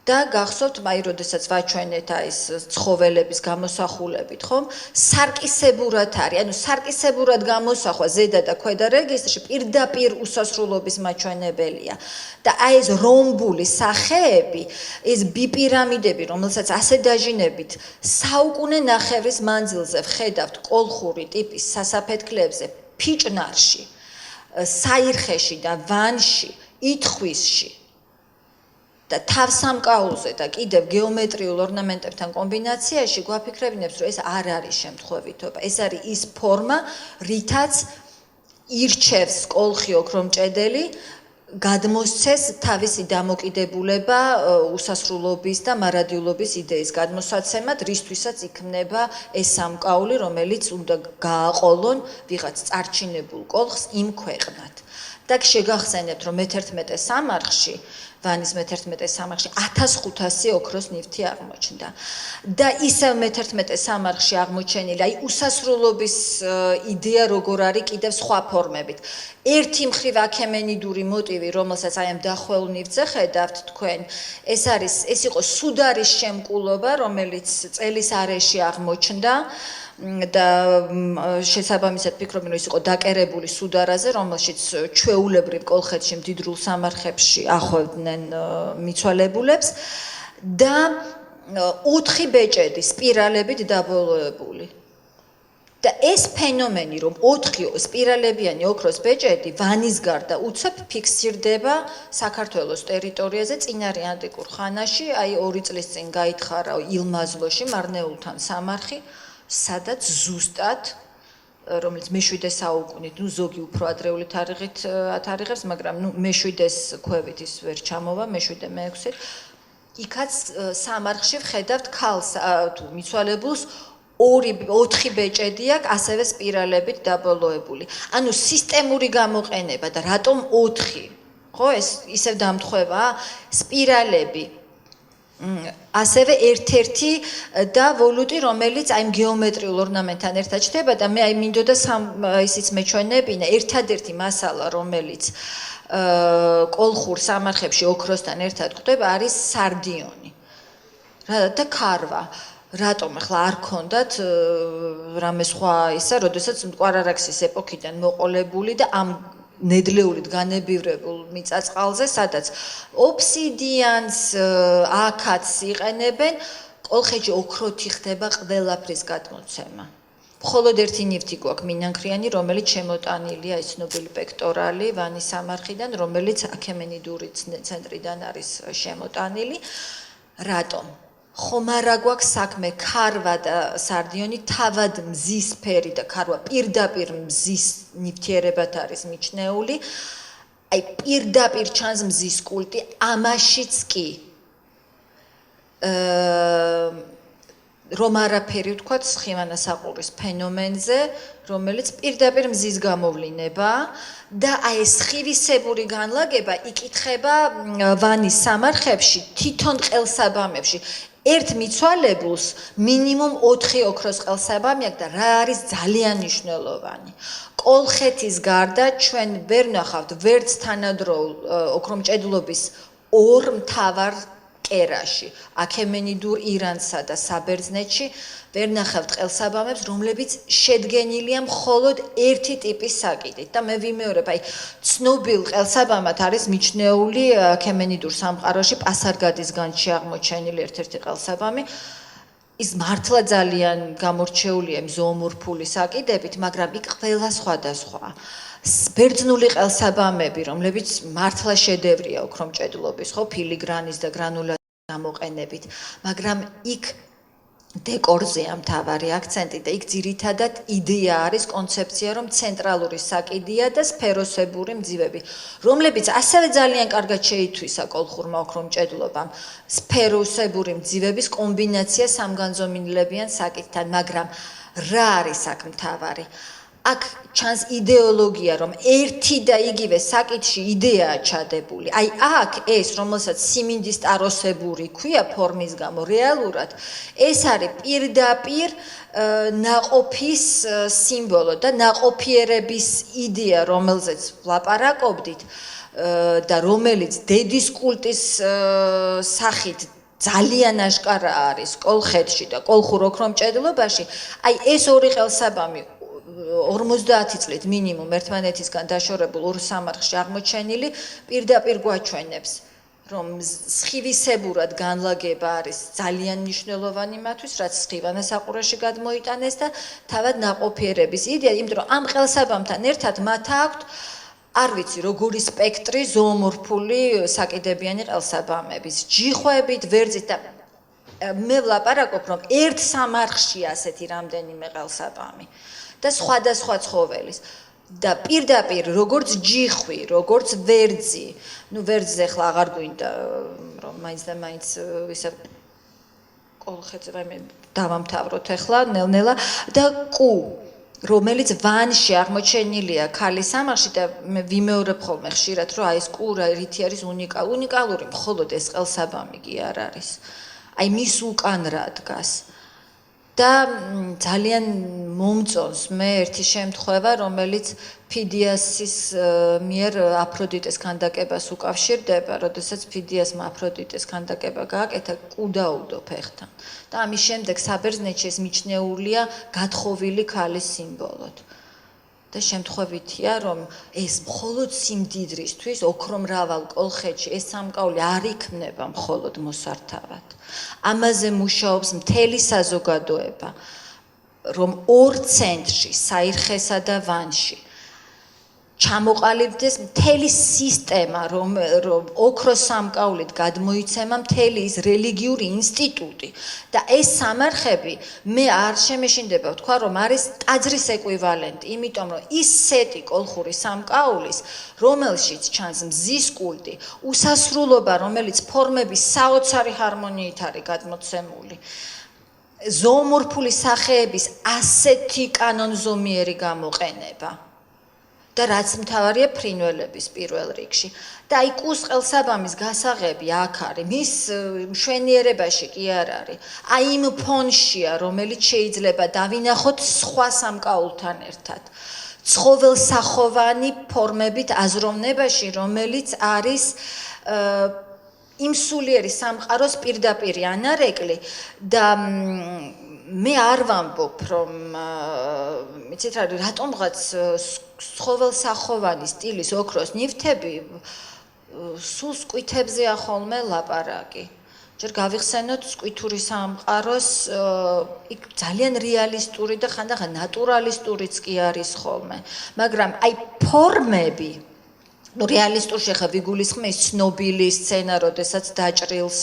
და გახსოვთ, აი, როდესაც ვაჩვენეთ ეს ცხოველების გამოსახულებით, ხომ? სარკისებურად არის, ანუ სარკისებურად გამოსახვა ზედა და ქვედა რეგისტრში პირდაპირ უსასრულობის მაჩვენებელია. და აი ეს რომბული სახეები, ეს ბიპირამიდები, რომელსაც ასე დაჟინებით საუკუნე ნახევრის მანძილზე ვხედავთ კოლხური ტიპის სასაფეთქლებზე, ფიჭნარში, საირხეში და ვანში, ითხვისში და თავსამკაულზე და კიდევ გეომეტრიულ ორნამენტებთან კომბინაციაში გვაფიქრებინებს, რომ ეს არ არის შემთხვევითობა. ეს არის ის ფორმა, რითაც ირჩევს კოლხი ოქრომჭედელი გადმოსცეს თავისი დამოკიდებულება უსასრულობის და მარადიულობის იდეის გადმოსაცემად, რისთვისაც იქმნება ეს სამკაული, რომელიც უნდა გააყოლონ ვიღაც წარჩინებულ კოლხს იმ ქვეყნად. და შეგახსენებთ, რომ მე-11 სამარხში ვანის მე-11 სამარხში 1500 ოქროს ნივთი აღმოჩნდა. და ისევ მე-11 სამარხში აღმოჩენილი, აი უსასრულობის იდეა როგორ არის კიდევ სხვა ფორმებით. ერთი მხრივ აქემენიდური მოტივი, რომელსაც აი ამ დახვეულ ნივთზე ხედავთ თქვენ, ეს იყო სუდარის შემკულობა, რომელიც წელის არეში აღმოჩნდა. და შესაბამისად ფიქრობენ, რომ ის იყო დაკერებული სუდარაზე, რომელშიც ჩვეულებრივ კოლხეთში მდიდრულ სამარხებში ახვევდნენ მიცვალებულებს და 4 ბეჭედი სპირალებით დაბოლოებული. და ეს ფენომენი, რომ 4 სპირალებიანი ოქროს ბეჭედი ვანის გარდა უცებ ფიქსირდება საქართველოს ტერიტორიაზე წინარე ანტიკურ ხანაში, აი 2 წლის წინ გაითხარა ილმაზლოში მარნეულთან სამარხი, სადაც ზუსტად რომელიც მე-7 საუკუნით, ზოგი უფრო ადრეული თარიღით ათარიღებს, მაგრამ მე-7-ს ქვევით ის ვერ ჩამოვა, მე-7 მე-6-ით. იქაც სამარხში ვხედავთ ქალს თუ მიცვალებულს 4 ბეჭედი აქვს, ასევე სპირალებით დაბოლოებული. ანუ სისტემური გამოყენება და რატომ 4? ხო, ეს ისევ დამთხევაა, სპირალები. ასევე ერთ-ერთი და ვოლუტი, რომელიც აი გეომეტრიულ ორნამენტთან ერთად ჩდება და მე აი მინდოდა ისიც მეჩვენებინა, ერთადერთი მასალა, რომელიც კოლხურ სამარხებში ოქროსთან ერთად გვხვდება, არის სარდიონი. და ქარვა. რატომ ახლა არ ქონდათ რამე სხვა ისა, როდესაც მტკვარ-არაქსის ეპოქიდან მოყოლებული და ამ ნედლეულით განებივრებულ მიწა-წყალზე, სადაც ობსიდიანს, აქაც იყენებენ, კოლხეთში ოქროთი ხდება ყველაფრის გადმოცემა. მხოლოდ ერთი ნივთი გვაქვს მინანქრიანი, რომელიც შემოტანილია ის ცნობილი პექტორალი ვანის სამარხიდან, რომელიც აქემენიდური ცენტრიდან არის შემოტანილი. რატომ? ხომ არა გვაქვს საქმე ქარვა და სარდიონი თავად მზის ფერი და ქარვა პირდაპირ მზის ნივთიერებად არის მიჩნეული. აი პირდაპირ ჩანს მზის კულტი, ამაშიც კი რომ არაფერი ვთქვათ სხივანასაყურის ფენომენზე, რომელიც პირდაპირ მზის გამოვლინება და აი ეს სხივისებური განლაგება იკითხება ვანის სამარხებში, თვითონ ყელსაბამებში. ერთ მიცვალებულს მინიმუმ 4 ოქროს ყელსაბამი აქვს და რა არის ძალიან მნიშვნელოვანი. კოლხეთის გარდა ჩვენ ვერ ვნახავთ ვერც თანადროულ ოქრომჭედლობის 2 მთავარ კერაში, აქემენიდურ ირანსა და საბერძნეთში ვერ ნახავთ ყელსაბამებს, რომლებიც შედგენილია მხოლოდ ერთი ტიპის საკიდით და მე ვიმეორებ, აი ცნობილ ყელსაბამად არის მიჩნეული აქემენიდურ სამყაროში პასარგადის განჯში აღმოჩენილი ერთ-ერთი ყელსაბამი. ის მართლა ძალიან გამორჩეულია ზოომორფული საკიდებით, მაგრამ იქ ყველა სხვადასხვა. ბერძნული ყელსაბამები, რომლებიც მართლა შედევრია ოქრომჭედლობის, ხო, ფილიგრანის და გრანულადის გამოყენებით, მაგრამ იქ დეკორზეა მთავარი აქცენტი და იქ ძირითადად იდეა არის, კონცეფცია, რომ ცენტრალური საკიდია და სფეროსებური მძივები, რომლებიც ასევე ძალიან კარგად შეითვისა კოლხურმა ოქრომჭედლობამ, სფეროსებური მძივების კომბინაცია სამგანზომილებიან საკიდთან, მაგრამ რა არის აქ მთავარი? აქ ჩანს იდეოლოგია, რომ ერთი და იგივე საკითხში იდეაა ჩადებული. აი აქ ეს, რომელსაც სიმინდის ტაროსებური ქვია ფორმის გამო რეალურად, ეს არის პირდაპირ ნაყოფის სიმბოლო და ნაყოფიერების იდეა, რომელზეც ვლაპარაკობდით და რომელიც დედის კულტის სახით ძალიან აშკარა არის კოლხეთში და კოლხურ ოქრომჭედლობაში. აი ეს 2 ყელსაბამი 50 წლით მინიმუმ ერთმანეთისგან დაშორებულ 2 სამარხში აღმოჩენილი პირდაპირ გვაჩვენებს, რომ სხივისებურად განლაგება არის ძალიან მნიშვნელოვანი მათთვის, რაც სხივანასაყურეში გადმოიტანეს და თავად ნაყოფიერების იდეა, იმიტომ რომ ამ ყელსაბამთან ერთად მათ აქვთ არ ვიცი როგორი სპექტრი ზოომორფული საკიდებიანი ყელსაბამების, ჯიხვებით, ვერძით და მე ვლაპარაკობ, რომ ერთ სამარხში ასეთი რამდენიმე ყელსაბამი და სხვადასხვა ცხოველის და პირდაპირ როგორც ჯიხვი, როგორც ვერძი, ვერძზე ხლა აღარ გვინდა რომ მაინც და მაინც ისე კოლხეთზე მე დავამთავროთ ახლა ნელ-ნელა და კუ, რომელიც ვანში აღმოჩენილია ქალის სამარხში და მე ვიმეორებ ხოლმე ხშირად, რომ აი ეს კუ რითი არის უნიკალური, მხოლოდ ეს ყელსაბამი კი არ არის. აი მის უკან რა დგას. და ძალიან მომწონს მე ერთი შემთხვევა, რომელიც ფიდიასის მიერ აფროდიტეს ქანდაკებას უკავშირდება, როდესაც ფიდიასმა აფროდიტეს ქანდაკება გააკეთა კუდაუდო ფეხთან. და ამის შემდეგ საბერძნეთში ეს მიჩნეულია გათხოვილი ქალის სიმბოლოდ. და შემთხვევითია, რომ ეს მხოლოდ სიმდიდრისთვის ოქრომრავალ კოლხეთში ეს სამკაული არ იქმნება მხოლოდ მოსართავად. ამაზე მუშაობს მთელი საზოგადოება, რომ ორ ცენტრში, საირხესა და ვანში ჩამოყალიბდეს მთელი სისტემა, რომ ოქროს სამკაულით გადმოიცემა მთელი ის რელიგიური ინსტიტუტი და ეს სამარხები მე არ შემეშინდება ვთქვა, რომ არის ტაძრის ეკვივალენტი, იმიტომ რომ ის სეტი კოლხური სამკაულის, რომელშიც ჩანს მზის კულტი, უსასრულობა, რომელიც ფორმების საოცარი ჰარმონიით არის გადმოცემული. ზოომორფული სახეების ასეთი კანონზომიერი გამოყენება. და რაც მთავარია ფრინველების პირველ რიგში. და აი კუს ყელსაბამის გასაღები აქ არის, მის მშვენიერებაში კი არ არის. აი იმ ფონშია, რომელიც შეიძლება დავინახოთ სხვა სამკაულთან ერთად. ცხოველსახოვანი ფორმებით აზროვნებაში, რომელიც არის იმ სულიერი სამყაროს პირდაპირი ანარეკლი და მე არ ვამბობ, რომ იცით რა, რატომღაც ცხოველსახოვანი სტილის ოქროს ნივთები სულ სკვითებზეა ხოლმე ლაპარაკი. ჯერ გავიხსენოთ სკვითური სამყაროს იქ ძალიან რეალისტური და ხანდახან ნატურალისტურიც კი არის ხოლმე. მაგრამ აი ფორმები რეალისტურში ხა ვიგულისხმის ცნობილი სცენა, როდესაც დაჭრილს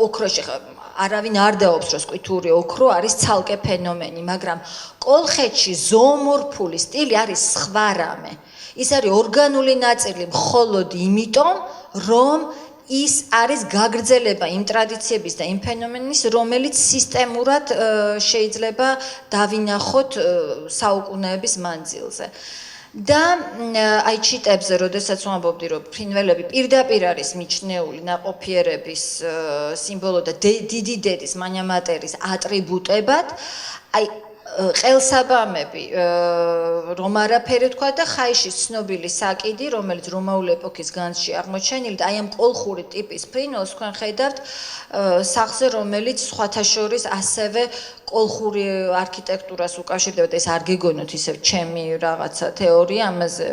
ოქროში ხა არავინ არ დაობს, რომ სკვითური ოქრო არის ცალკე ფენომენი, მაგრამ კოლხეთში ზოომორფული სტილი არის სხვა რამე. ის არის ორგანული ნაწილი მხოლოდ იმიტომ, რომ ის არის გაგრძელება იმ ტრადიციების და იმ ფენომენის, რომელიც სისტემურად შეიძლება დავინახოთ საუკუნეების მანძილზე. და აი ჩიტებზე, როდესაც ვამბობდი, რომ ფრინველები პირდაპირ არის მიჩნეული ნაყოფიერების სიმბოლო და დიდი დედის მანიამატერის ატრიბუტებად, აი ყელსაბამები რომ არაფერი თქვა და ხაიშის ცნობილი საკიდი, რომელიც რომაული ეპოქის განძში აღმოჩენილი და აი ამ კოლხური ტიპის ფრინველს თქვენ ხედავთ სახლზე, რომელიც სხვათა შორის ასევე კოლხური არქიტექტურას უკავშირდება და ეს არ გეგონოთ ისევ ჩემი რაღაცა თეორია, ამაზე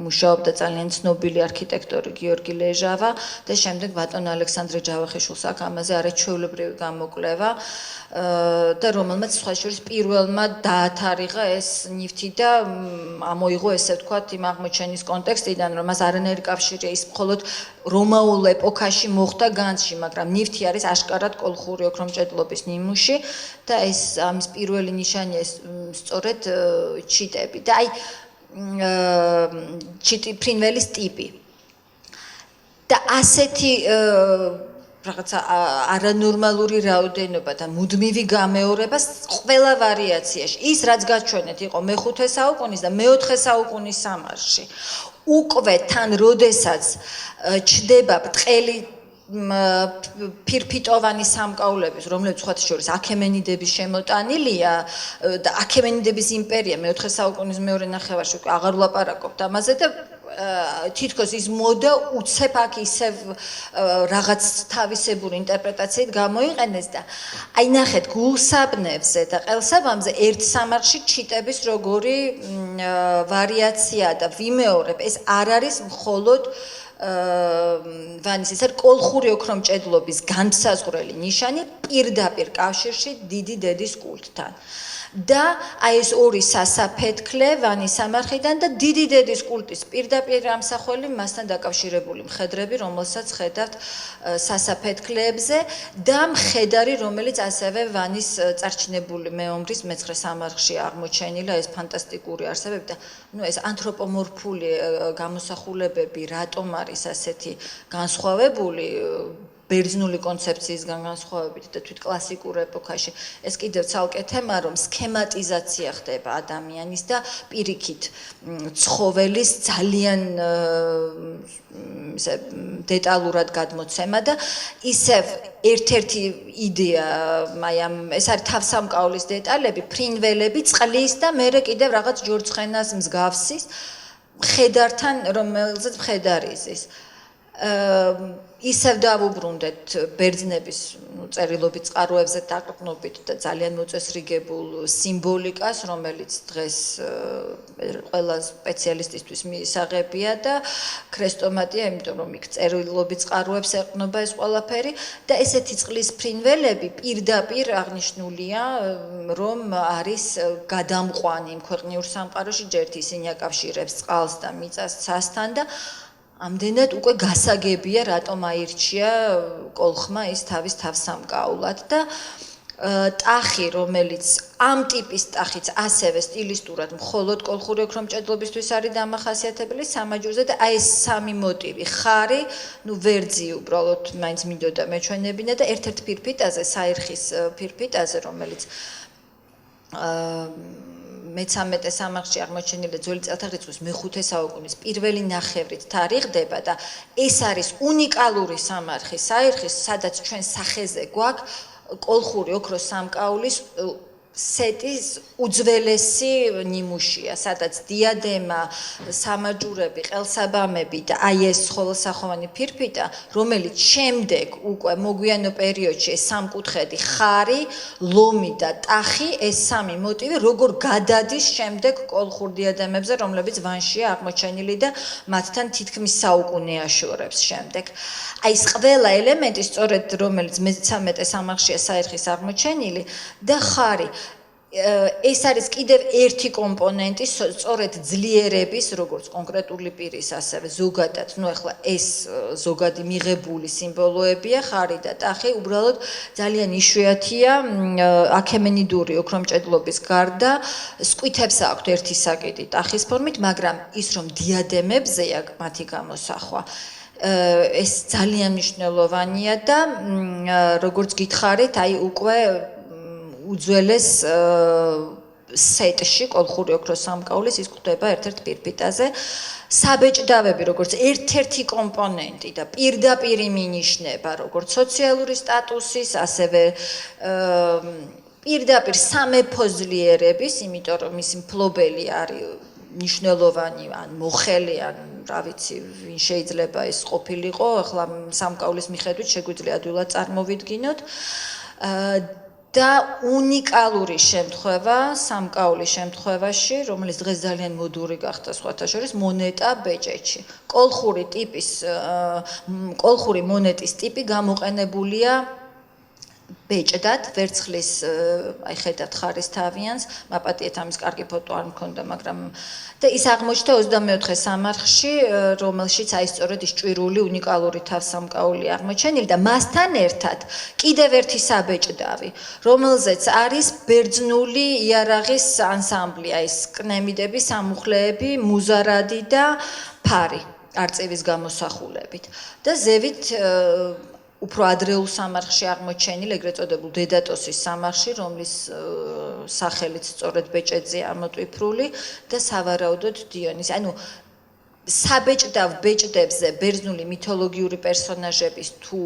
მუშაობდა ძალიან ცნობილი არქიტექტორი გიორგი ლეჟავა და შემდეგ ბატონ ალექსანდრე ჯავახიშვილს აქ ამაზე არაჩვეულებრივი გამოკვლევა და რომელმაც სხვა შორის პირველმა დაათარიღა ეს ნივთი და ამოიღო ესე ვთქვათ იმ აღმოჩენის კონტექსტიდან, რომ მას არანაირი კავშირი ის მხოლოდ რომაულ ეპოქაში მოხდა განძში, მაგრამ ნივთი არის აშკარად კოლხური ოქრომჭედლობის ნიმუში და ეს ამის პირველი ნიშანია სწორედ ჩიტები და აი ჩიტი ფრინველის ტიპი და ასეთი რაღაცა არანორმალური რაოდენობა და მუდმივი გამეორება ყველა ვარიაციაში. ის რაც გაჩვენეთ იყო მე-5 საუკუნის და მე-4 საუკუნის სამარხში. უკვე თან როდესაც ჩდება ბრტყელი ფირფიტოვანი სამკაულების, რომლებიც სხვათა შორის აქემენიდების შემოტანილია და აქემენიდების იმპერია მე-4 საუკუნის მეორე ნახევარში უკვე აღარ ვლაპარაკობთ ამაზე და თითქოს ის მოდა უცებ აქ ისევ რაღაც თავისებური ინტერპრეტაციით გამოიყენეს და აი ნახეთ გულსაბნებზე და ყელსაბამზე ერთ სამარხში ჩიტების როგორი ვარიაცია და ვიმეორებ, ეს არ არის მხოლოდ ვანის ეს არის კოლხური ოქრომჭედლობის განმსაზღვრელი ნიშანი პირდაპირ კავშირში დიდი დედის კულტთან. და აი ეს ორი სასაფეთქლე ვანის სამარხიდან და დიდი დედის კულტის პირდაპირ ამსახველი მასთან დაკავშირებული მხედრები, რომელსაც ხედავთ სასაფეთქლეებზე და მხედარი, რომელიც ასევე ვანის წარჩინებული მეომრის მე-9 სამარხში აღმოჩენილა, ეს ფანტასტიკური არსებები და ნუ ეს ანთროპომორფული გამოსახულებები რატომ არის ასეთი განსხვავებული ბერძნული კონცეფციისგან განსხვავებით და თვით კლასიკურ ეპოქაში ეს კიდევ ცალკე თემა, რომ სქემატიზაცია ხდება ადამიანის და პირიქით ცხოველის ძალიან დეტალურად გადმოცემა და ისევ ერთ-ერთი იდეა, ეს არის თავსამკაულის დეტალები, ფრინველები წყლის და მერე კიდევ რაღაც ჯორცხენას მსგავსის მხედართან, რომელზეც მხედარი იზის. ისევ დავუბრუნდეთ ბერძნების წერილობით წყაროებზე დაყრდნობით და ძალიან მოწესრიგებულ სიმბოლიკას, რომელიც დღეს ყველა სპეციალისტისთვის მიისაღებია და ქრესტომატია, იმიტომ რომ იქ წერილობით წყაროებს ეყრდნობა ეს ყველაფერი და ესეთი წყლის ფრინველები პირდაპირ აღნიშნულია, რომ არის გადამყვანი იმ ქვეყნიურ სამყაროში, ჯერ ისინი აკავშირებს წყალს და მიწას ცასთან და ამდენად უკვე გასაგებია, რატომ აირჩია კოლხმა ის თავის თავსამკაულად და ტახი, რომელიც ამ ტიპის ტახიც ასევე სტილისტურად მხოლოდ კოლხური ოქრომჭედლობისთვის არის დამახასიათებელი სამაჯურზე და აი ეს სამი მოტივი, ხარი, ვერძი უბრალოდ მაინც მინდოდა მეჩვენებინა და ერთ-ერთ ფირფიტაზე, საირხის ფირფიტაზე, რომელიც მე-13 სამარხში აღმოჩენილი ძველი წელთაღრიცხვის მე-5 საუკუნის პირველი ნახევრით თარიღდება და ეს არის უნიკალური სამარხი საირხის, სადაც ჩვენ სახეზე გვაქვს კოლხური ოქროს სამკაულის სეტის უძველესი ნიმუშია, სადაც დიადემა, სამაჯურები, ყელსაბამები და აი ეს ცხოველსახოვანი ფირფიტა, რომელიც შემდეგ უკვე მოგვიანო პერიოდში ეს სამკუთხედი ხარი, ლომი და ტახი, ეს სამი მოტივი როგორ გადადის შემდეგ კოლხურ დიადემებზე, რომლებიც ვანშია აღმოჩენილი და მათთან თითქმის საუკუნე აშორებს შემდეგ. აი ეს ყველა ელემენტი, სწორედ რომელიც მე-13 სამარხშია საირხის აღმოჩენილი და ხარი ეს არის კიდევ ერთი კომპონენტი, სწორედ ძლიერების, როგორც კონკრეტული პირის, ასევე ზოგადად, ახლა ეს ზოგადი მიღებული სიმბოლოებია, ხარი და ტახი, უბრალოდ ძალიან იშვიათია აქემენიდური ოქრომჭედლობის გარდა, სკვითებს აქვთ ერთი საკიდი ტახის ფორმით, მაგრამ ის რომ დიადემებზეა მათი გამოსახვა ეს ძალიან მნიშვნელოვანია და როგორც გითხარით, აი უკვე უძველეს სეტში კოლხური ოქროს სამკაულის ის გვხვდება ერთ-ერთ ფირფიტაზე. საბეჭდავები, როგორც ერთ-ერთი კომპონენტი და პირდაპირ მინიშნება, როგორც სოციალური სტატუსის, ასევე პირდაპირ სამეფო ძლიერების, იმიტომ რომ ის მფლობელი არის ნიშნულოვანი ან მოხელი ან რა ვიცი, ვინ შეიძლება ეს ყოფილიყო, ახლა სამკაულის მიხედვით შეგვიძლია ადვილად წარმოვიდგინოთ. და უნიკალური შემთხვევა სამკაულის შემთხვევაში, რომელიც დღეს ძალიან მოდური გახდა სხვათა შორის, მონეტა ბეჭედში. კოლხური მონეტის ტიპი გამოყენებულია ბეჭდად, ვერცხლის, აი ხედავთ ხარის თავიანს, მაპატიეთ ამის კარგი ფოტო არ მქონდა, მაგრამ და ის აღმოჩნდა 24 სამარხში, რომელშიც აი სწორედ ის ჭვირული უნიკალური თავსამკაული აღმოჩენილი და მასთან ერთად კიდევ ერთი საბეჭდავი, რომელზეც არის ბერძნული იარაღის ანსამბლი, აი ეს კნემიდები, სამუხლეები, მუზარადი და ფარი არწივის გამოსახულებით და ზევით უფრო ადრეულ სამარხში აღმოჩენილი, ეგრეთ წოდებულ დედატოსის სამარხში, რომლის სახელიც სწორედ ბეჭედზეა ამოტვიფრული და სავარაუდოდ დიონის. ანუ საბეჭდავ ბეჭდებზე ბერძნული მითოლოგიური პერსონაჟების თუ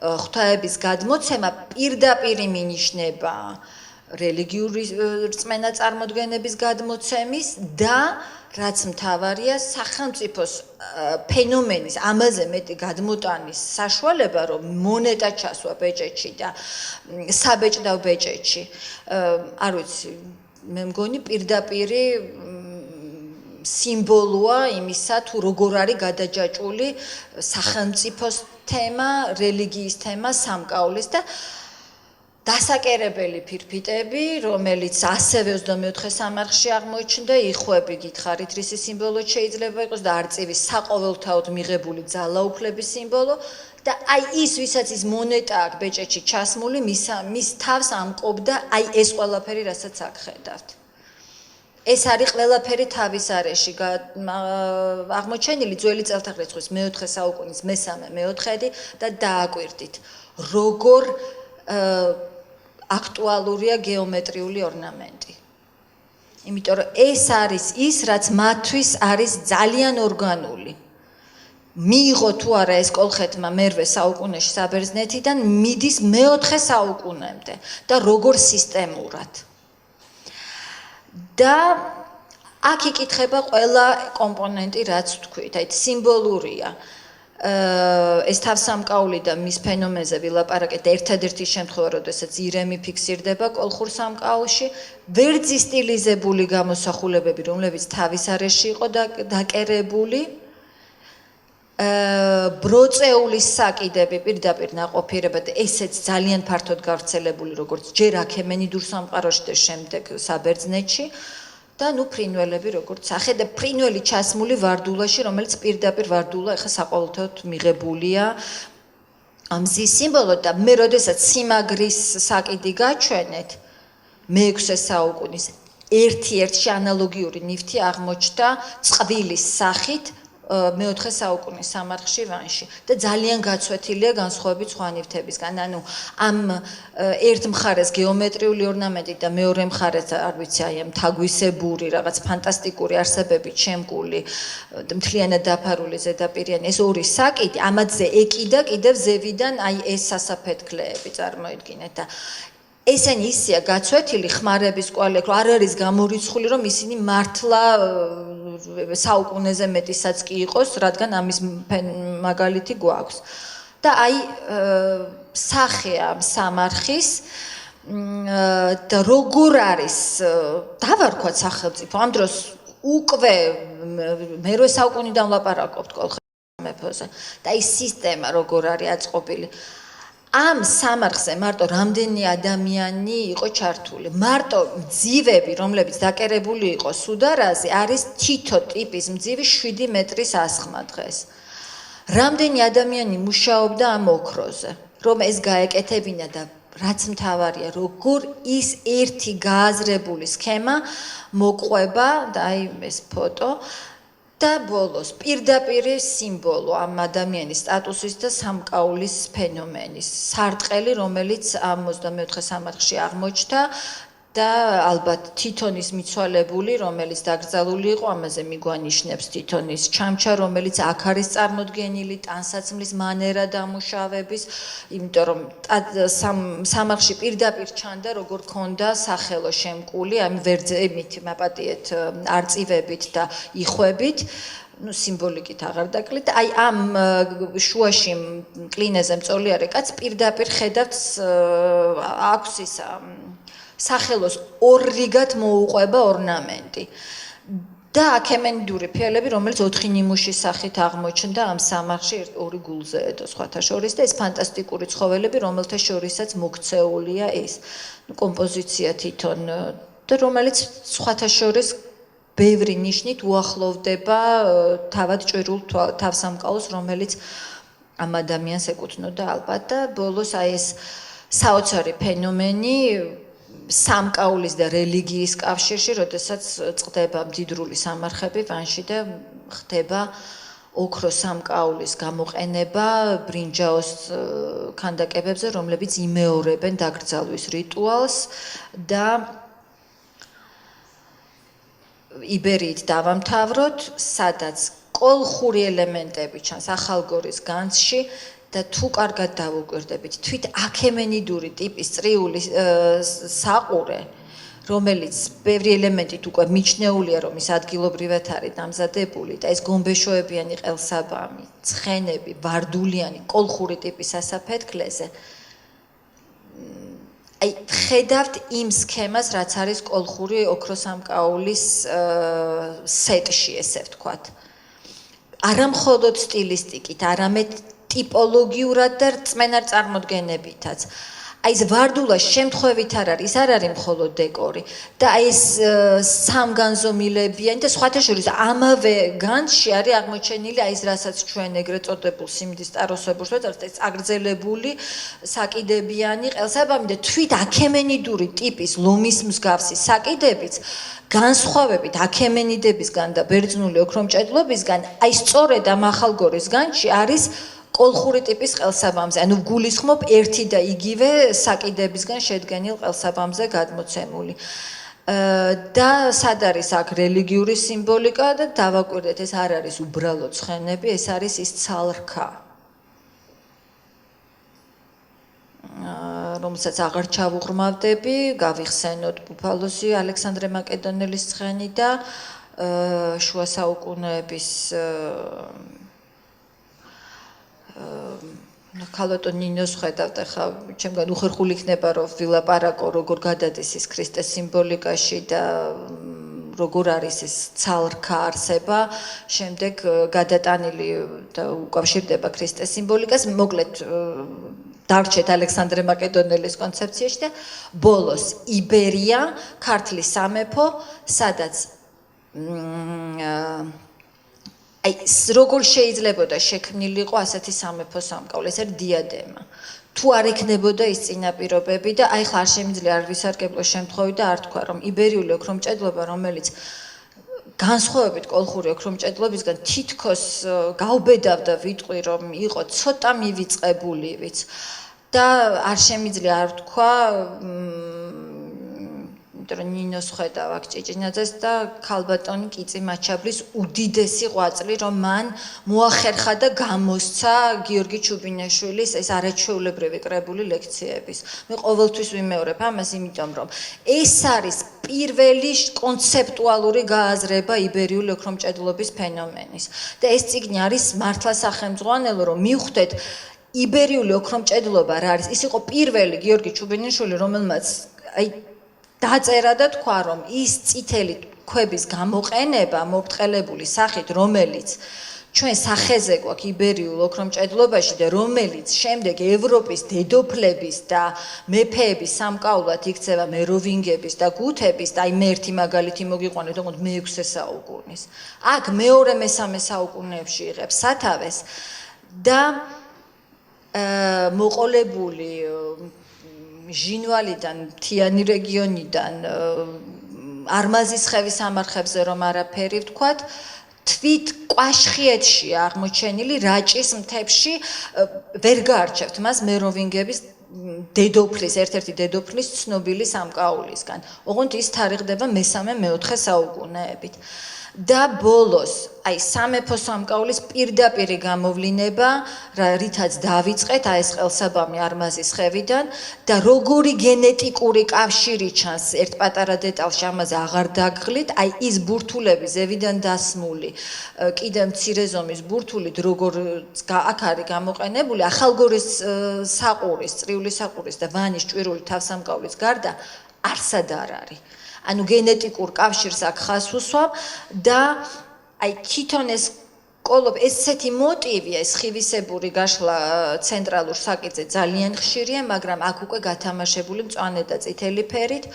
ღვთაების გადმოცემა პირდაპირ მინიშნება რელიგიური რწმენა წარმოდგენების გადმოცემის და რაც მთავარია სახელმწიფოს ფენომენის ამაზე მეტი გადმოტანის საშუალება, რომ მონეტა ჩასვა ბეჭედში და საბეჭდავ ბეჭედში. არ ვიცი, მე მგონი პირდაპირი სიმბოლოა იმისა, თუ როგორ არის გადაჯაჭვული სახელმწიფოს თემა, რელიგიის თემა სამკაულის და დასაკერებელი ფირფიტები, რომელიც ასევე 24 სამარხში აღმოჩნდა, იხვები გითხარით, რისი სიმბოლო შეიძლება იყოს და არწივის საყოველთაოდ მიღებული ძალაუფლების სიმბოლო და აი ის, ვისაც ის მონეტა აქვს ბეჭედში ჩასმული, მის თავს ამკობდა აი ეს ყველაფერი, რასაც აქ ხედავთ. ეს არის ყველაფერი თავის არეში აღმოჩენილი ძველი წელთაღრიცხვის მე-4 საუკუნის მე-3-მე-4 და დააკვირდით როგორ აქტუალურია გეომეტრიული ორნამენტი. იმიტომ რომ ეს არის ის, რაც მათთვის არის ძალიან ორგანული. მიიღო თუ არა ეს კოლხეთმა მე-8 საუკუნეში საბერძნეთიდან, მიდის მე-4 საუკუნემდე და როგორ სისტემურად. და აქ იკითხება ყველა კომპონენტი, რაც ვთქვით, აი სიმბოლურია. ეს თავსამკაული და მის ფენომენზე ვილაპარაკეთ ერთადერთი შემთხვევა, როდესაც ირემი ფიქსირდება კოლხურ სამკაულში, ვერძი სტილიზებული გამოსახულებები, რომლებიც თავის არეში იყო დაკერებული, ბროწეულის საკიდები პირდაპირ ნაყოფიერება და ესეც ძალიან ფართოდ გავრცელებული, როგორც ჯერ აქემენიდურ სამყაროში და შემდეგ საბერძნეთში. და ნუ ფრინველები როგორც სახე და ფრინველი ჩასმული ვარდულაში, რომელიც პირდაპირ ვარდულა ახლა საყოველთაოდ მიღებულია მზის სიმბოლოდ და მე როდესაც სიმაგრის საკიდი გაჩვენეთ მე-6 საუკუნის ერთ-ერთი ანალოგიური ნივთი აღმოჩნდა წყვილის სახით მე-4 საუკუნის სამარხში ვანში და ძალიან გაცვეთილია განსხვავებით სხვა ნივთებისგან. ანუ ამ ერთ მხარეს გეომეტრიული ორნამენტი და მეორე მხარეს არ ვიცი აი ამ თაგვისებური რაღაც ფანტასტიკური არსებებით შემკული მთლიანად დაფარული ზედაპირიანი ეს ორი საკიდი ამათზე ეკიდა კიდევ ზევიდან აი ეს სასაფეთქლეები წარმოიდგინეთ და ესენი ისია გაცვეთილი ხმარების კვალი რომ არ არის გამორიცხული რომ ისინი მართლა საუკუნეზე მეტისაც კი იყოს რადგან ამის მაგალითი გვაქვს და აი სახეა სამარხის და როგორ არის დავარქვათ სახელმწიფო ამ დროს უკვე მე-8 საუკუნიდან ვლაპარაკობთ კოლხეთის მეფეზე და ის სისტემა როგორ არის აწყობილი ამ სამარხზე მარტო რამდენი ადამიანი იყო ჩართული. მარტო მძივები, რომლებიც დაკერებული იყო სუდარაზე, არის თითო ტიპის მძივი 7 მეტრის ასხმა დღეს. რამდენი ადამიანი მუშაობდა ამ ოქროზე, რომ ეს გაეკეთებინა და რაც მთავარია, როგორ ის ერთი გააზრებული სქემა მოყვება და აი ეს ფოტო და ბოლოს პირდაპირ სიმბოლო ამ ადამიანის სტატუსის და სამკაულის ფენომენის სარტყელი რომელიც ამ 24 სამარხში აღმოჩნდა და ალბათ თითონის მიცვალებული რომელიც დაკრძალული იყო ამაზე მიგვანიშნებს თითონის ჩამჩა რომელიც აქ არის წარმოდგენილი ტანსაცმლის მანერა დამუშავების იმიტომ რომ სამარხში პირდაპირ ჩანდა როგორ ქონდა სახელო შემკული ამ ვერძებით მაპატიეთ არწივებით და იხვებით ну სიმბოლიკით აღარ დაკლით აი ამ შუაში კლინეზე მწოლიარე კაც პირდაპირ ხედავთ აქვს ის სახელოს ორრიგად მოუყვება ორნამენტი და აქემენიდური ფილები რომელიც 4 ნიმუშის სახით აღმოჩნდა ამ სამარხში ორი გულზეედო სხვათა შორის და ეს ფანტასტიკური ცხოველები რომელთა შორისაც მოქცეულია ეს კომპოზიცია თვითონ და რომელიც სხვათა შორის ბევრი ნიშნით უახლოვდება თავად ჭვირულ თავსამკაულს რომელიც ამ ადამიანს ეკუთვნოდა ალბათ და ბოლოს აი ეს საოცარი ფენომენი სამკაულის და რელიგიის კავშირში, როდესაც წყდება მდიდრული სამარხები ვანში და ხდება ოქროს სამკაულის გამოყენება ბრინჯაოს ქანდაკებებზე, რომლებიც იმეორებენ დაკრძალვის რიტუალს და იბერიით დავამთავროთ, სადაც კოლხური ელემენტები ჩანს ახალგორის განძში და თუ კარგად დავუკვირდებით თვით აქემენიდური ტიპის წრიული საყურე რომელიც ბევრი ელემენტით უკვე მიჩნეულია რომ ის ადგილობრივად არის დამზადებული და ეს გომბეშოებიანი ყელსაბამი, ცხენები, ვარდულიანი კოლხური ტიპის სასაფეთქლეზე აი ხედავთ იმ სქემას რაც არის კოლხური ოქროსამკაულის სეტში ესე ვთქვათ არა მხოლოდ სტილისტიკით, არამედ ტიპოლოგიურად და რწმენარ წარმოდგენებითაც. აი ეს ვარდულა შემთხვევით არ არის მხოლოდ დეკორი და აი ეს სამგანზომილებიანი და სხვათა შორის ამავე განში არის აღმოჩენილი აი ეს რასაც ჩვენ ეგრეთ წოდებულ სიმდის ტაროსებურს ვეძახთ ეს აგრძელებული საკიდებიანი ყელსაბამი და თვით აქემენიდური ტიპის ლომის მსგავსი საკიდებიც განსხვავებით აქემენიდებისგან და ბერძნული ოქრომჭედლობისგან აი სწორედ ამ ახალგორის განში არის კოლხური ტიპის ყელსაბამზე, ანუ გულისხმობ ერთი და იგივე საკიდებისგან შედგენილ ყელსაბამზე გადმოცემული. და სად არის აქ რელიგიური სიმბოლიკა და დავაკვირდეთ ეს არ არის უბრალოდ ცხენები, ეს არის ის ცალრქა. რომელსაც აღარ ჩავუღრმავდები, გავიხსენოთ ბუფალოსი ალექსანდრე მაკედონელის ცხენი და შუა საუკუნეების ქალბატონ ნინოს ხედავთ ახლა ჩემგან უხერხული იქნება რომ ვილაპარაკო როგორ გადადის ის ქრისტეს სიმბოლიკაში და როგორ არის ეს ცალრქა არსება შემდეგ გადატანილი და უკავშირდება ქრისტეს სიმბოლიკას მოკლედ დარჩეთ ალექსანდრე მაკედონელის კონცეფციაში და ბოლოს იბერია ქართლის სამეფო სადაც აი როგორ შეიძლებოდა შექმნილიყო ასეთი სამეფო სამკაული ეს არის დიადემა თუ არ ექნებოდა ის წინაპირობები და აი ხარ შემიძლია არ ვისარგებლო შემთხვევით და არ თქვა რომ იბერიული ოქრომჭედლობა რომელიც განსხვავებით კოლხური ოქრომჭედლობისგან თითქოს გაუბედავდა ვიტყვი რომ იყო ცოტა მივიწყებულივიც და არ შემიძლია არ თქვა ნინოს ხედავ აქ ჭიჭინაძეს და ქალბატონი კიწი მაჩაბლის უდიდესი ღვაწლი რომ მან მოახერხა და გამოსცა გიორგი ჩუბინაშვილის ეს არაჩვეულებრივი კრებული ლექციების. მე ყოველთვის ვიმეორებ ამას, იმიტომ რომ ეს არის პირველი კონცეპტუალური გააზრება იბერიული ოქრომჭედლობის ფენომენის. და ეს წიგნი არის მართლა სახელმძღვანელო, რომ მივხვდეთ იბერიული ოქრომჭედლობა რა არის. ის იყო პირველი გიორგი ჩუბინაშვილი, რომელმაც აი დაწერა და თქვა რომ ის წითელი ქვების გამოყენება მობტყელებული სახით რომელიც ჩვენ სახეზე გვაქვს იბერიულ ოქრომჭედლობაში და რომელიც შემდეგ ევროპის დედოფლების და მეფეების სამკაულად იქცევა მეროვინგების და გუთების და აი მე ერთი მაგალითი მოგიყვანეთ თქო მე-6 საუკუნის აქ მეორე-მესამე საუკუნეებში იღებს სათავეს და მოყოლებული ჟინვალიდან, მთიანი რეგიონიდან, არმაზის ხევის სამარხებზე რომ არაფერი ვთქვათ, თვით კვაშხიეთში აღმოჩენილი რაჭის მთებში ვერ გაარჩევთ მას მეროვინგების დედოფლის, ერთ-ერთი დედოფლის ცნობილი სამკაულისგან. ოღონდ ის თარიღდება მე-3-მე-4 საუკუნეებით. და ბოლოს, აი სამეფო სამკაულის პირდაპირი გამოვლინება, რითაც დავიწყეთ, აი ეს ყელსაბამი არმაზის ხევიდან და როგორი გენეტიკური კავშირი ჩანს ერთ პატარა დეტალში, ამაზე აღარ დაგღლით, აი ის ბურთულები ზევიდან დასმული, კიდე მცირე ზომის ბურთულით, როგორც აქ არის გამოყენებული, ახალგორის საყურის, წრიული საყურის და ვანის ჭვირული თავსამკაულის გარდა არსად არ არის. ანუ გენეტიკურ კავშირს აქ ხაზს უსვამ და აი თვითონ ეს კოლოფ ესეთი მოტივია ეს ხივისებური გაშლა ცენტრალურ საკითხზე ძალიან ხშირია, მაგრამ აქ უკვე გათამაშებული მწვანე და წითელი ფერით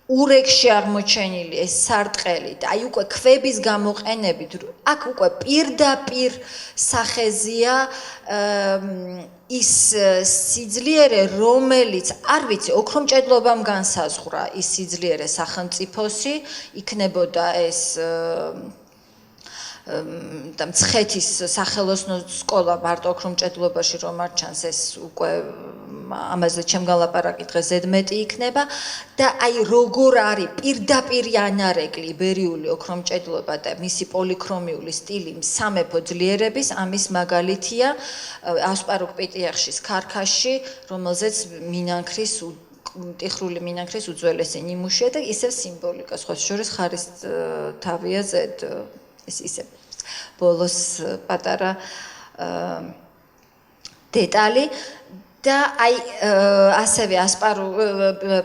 ურეკში აღმოჩენილი ეს სარტყელი და აი უკვე ქვების გამოყენებით აქ უკვე პირდაპირ სახეზია ის სიძლიერე რომელიც არ ვიცი ოქრომჭედლობამ განსაზღვრა ის სიძლიერე სახელმწიფოსი იქნებოდა ეს და მცხეთის სახელოსნო სკოლა მარტო ოქრომჭედლობაში რომ არ ჩანს ეს უკვე ამაზე ჩემგან ლაპარაკი დღეს ზედმეტი იქნება და აი როგორ არის პირდაპირ ანარეკლი იბერიული ოქრომჭედლობა და მისი პოლიქრომიული სტილი სამეფო ძლიერების ამის მაგალითია ასპარუგ პიტიახშის ქარქაში რომელზეც მინანქრის ტიხრული მინანქრის უძველესი ნიმუშია და ისევ სიმბოლიკა სხვა შორის ხარის თავია ზედ ეს ისე ბოლოს პატარა დეტალი და აი ასევე ასპარუ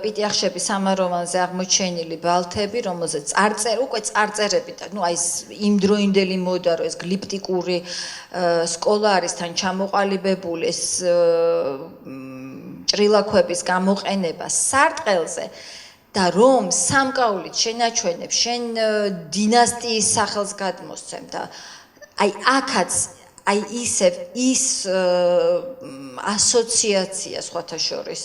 პიტიახშების სამაროვანზე აღმოჩენილი ბალთები, რომელზეც უკვე წარწერები და აი იმდროინდელი მოდა რომ ეს გლიპტიკური სკოლა არის თან ჩამოყალიბებული ეს ჭრილაქვების გამოყენება სარტყელზე და რომ სამკაულით შენაჩვენებ შენ დინასტიის სახელს გადმოსცემ და აი აქაც აი ისევ ის ასოციაცია სხვათა შორის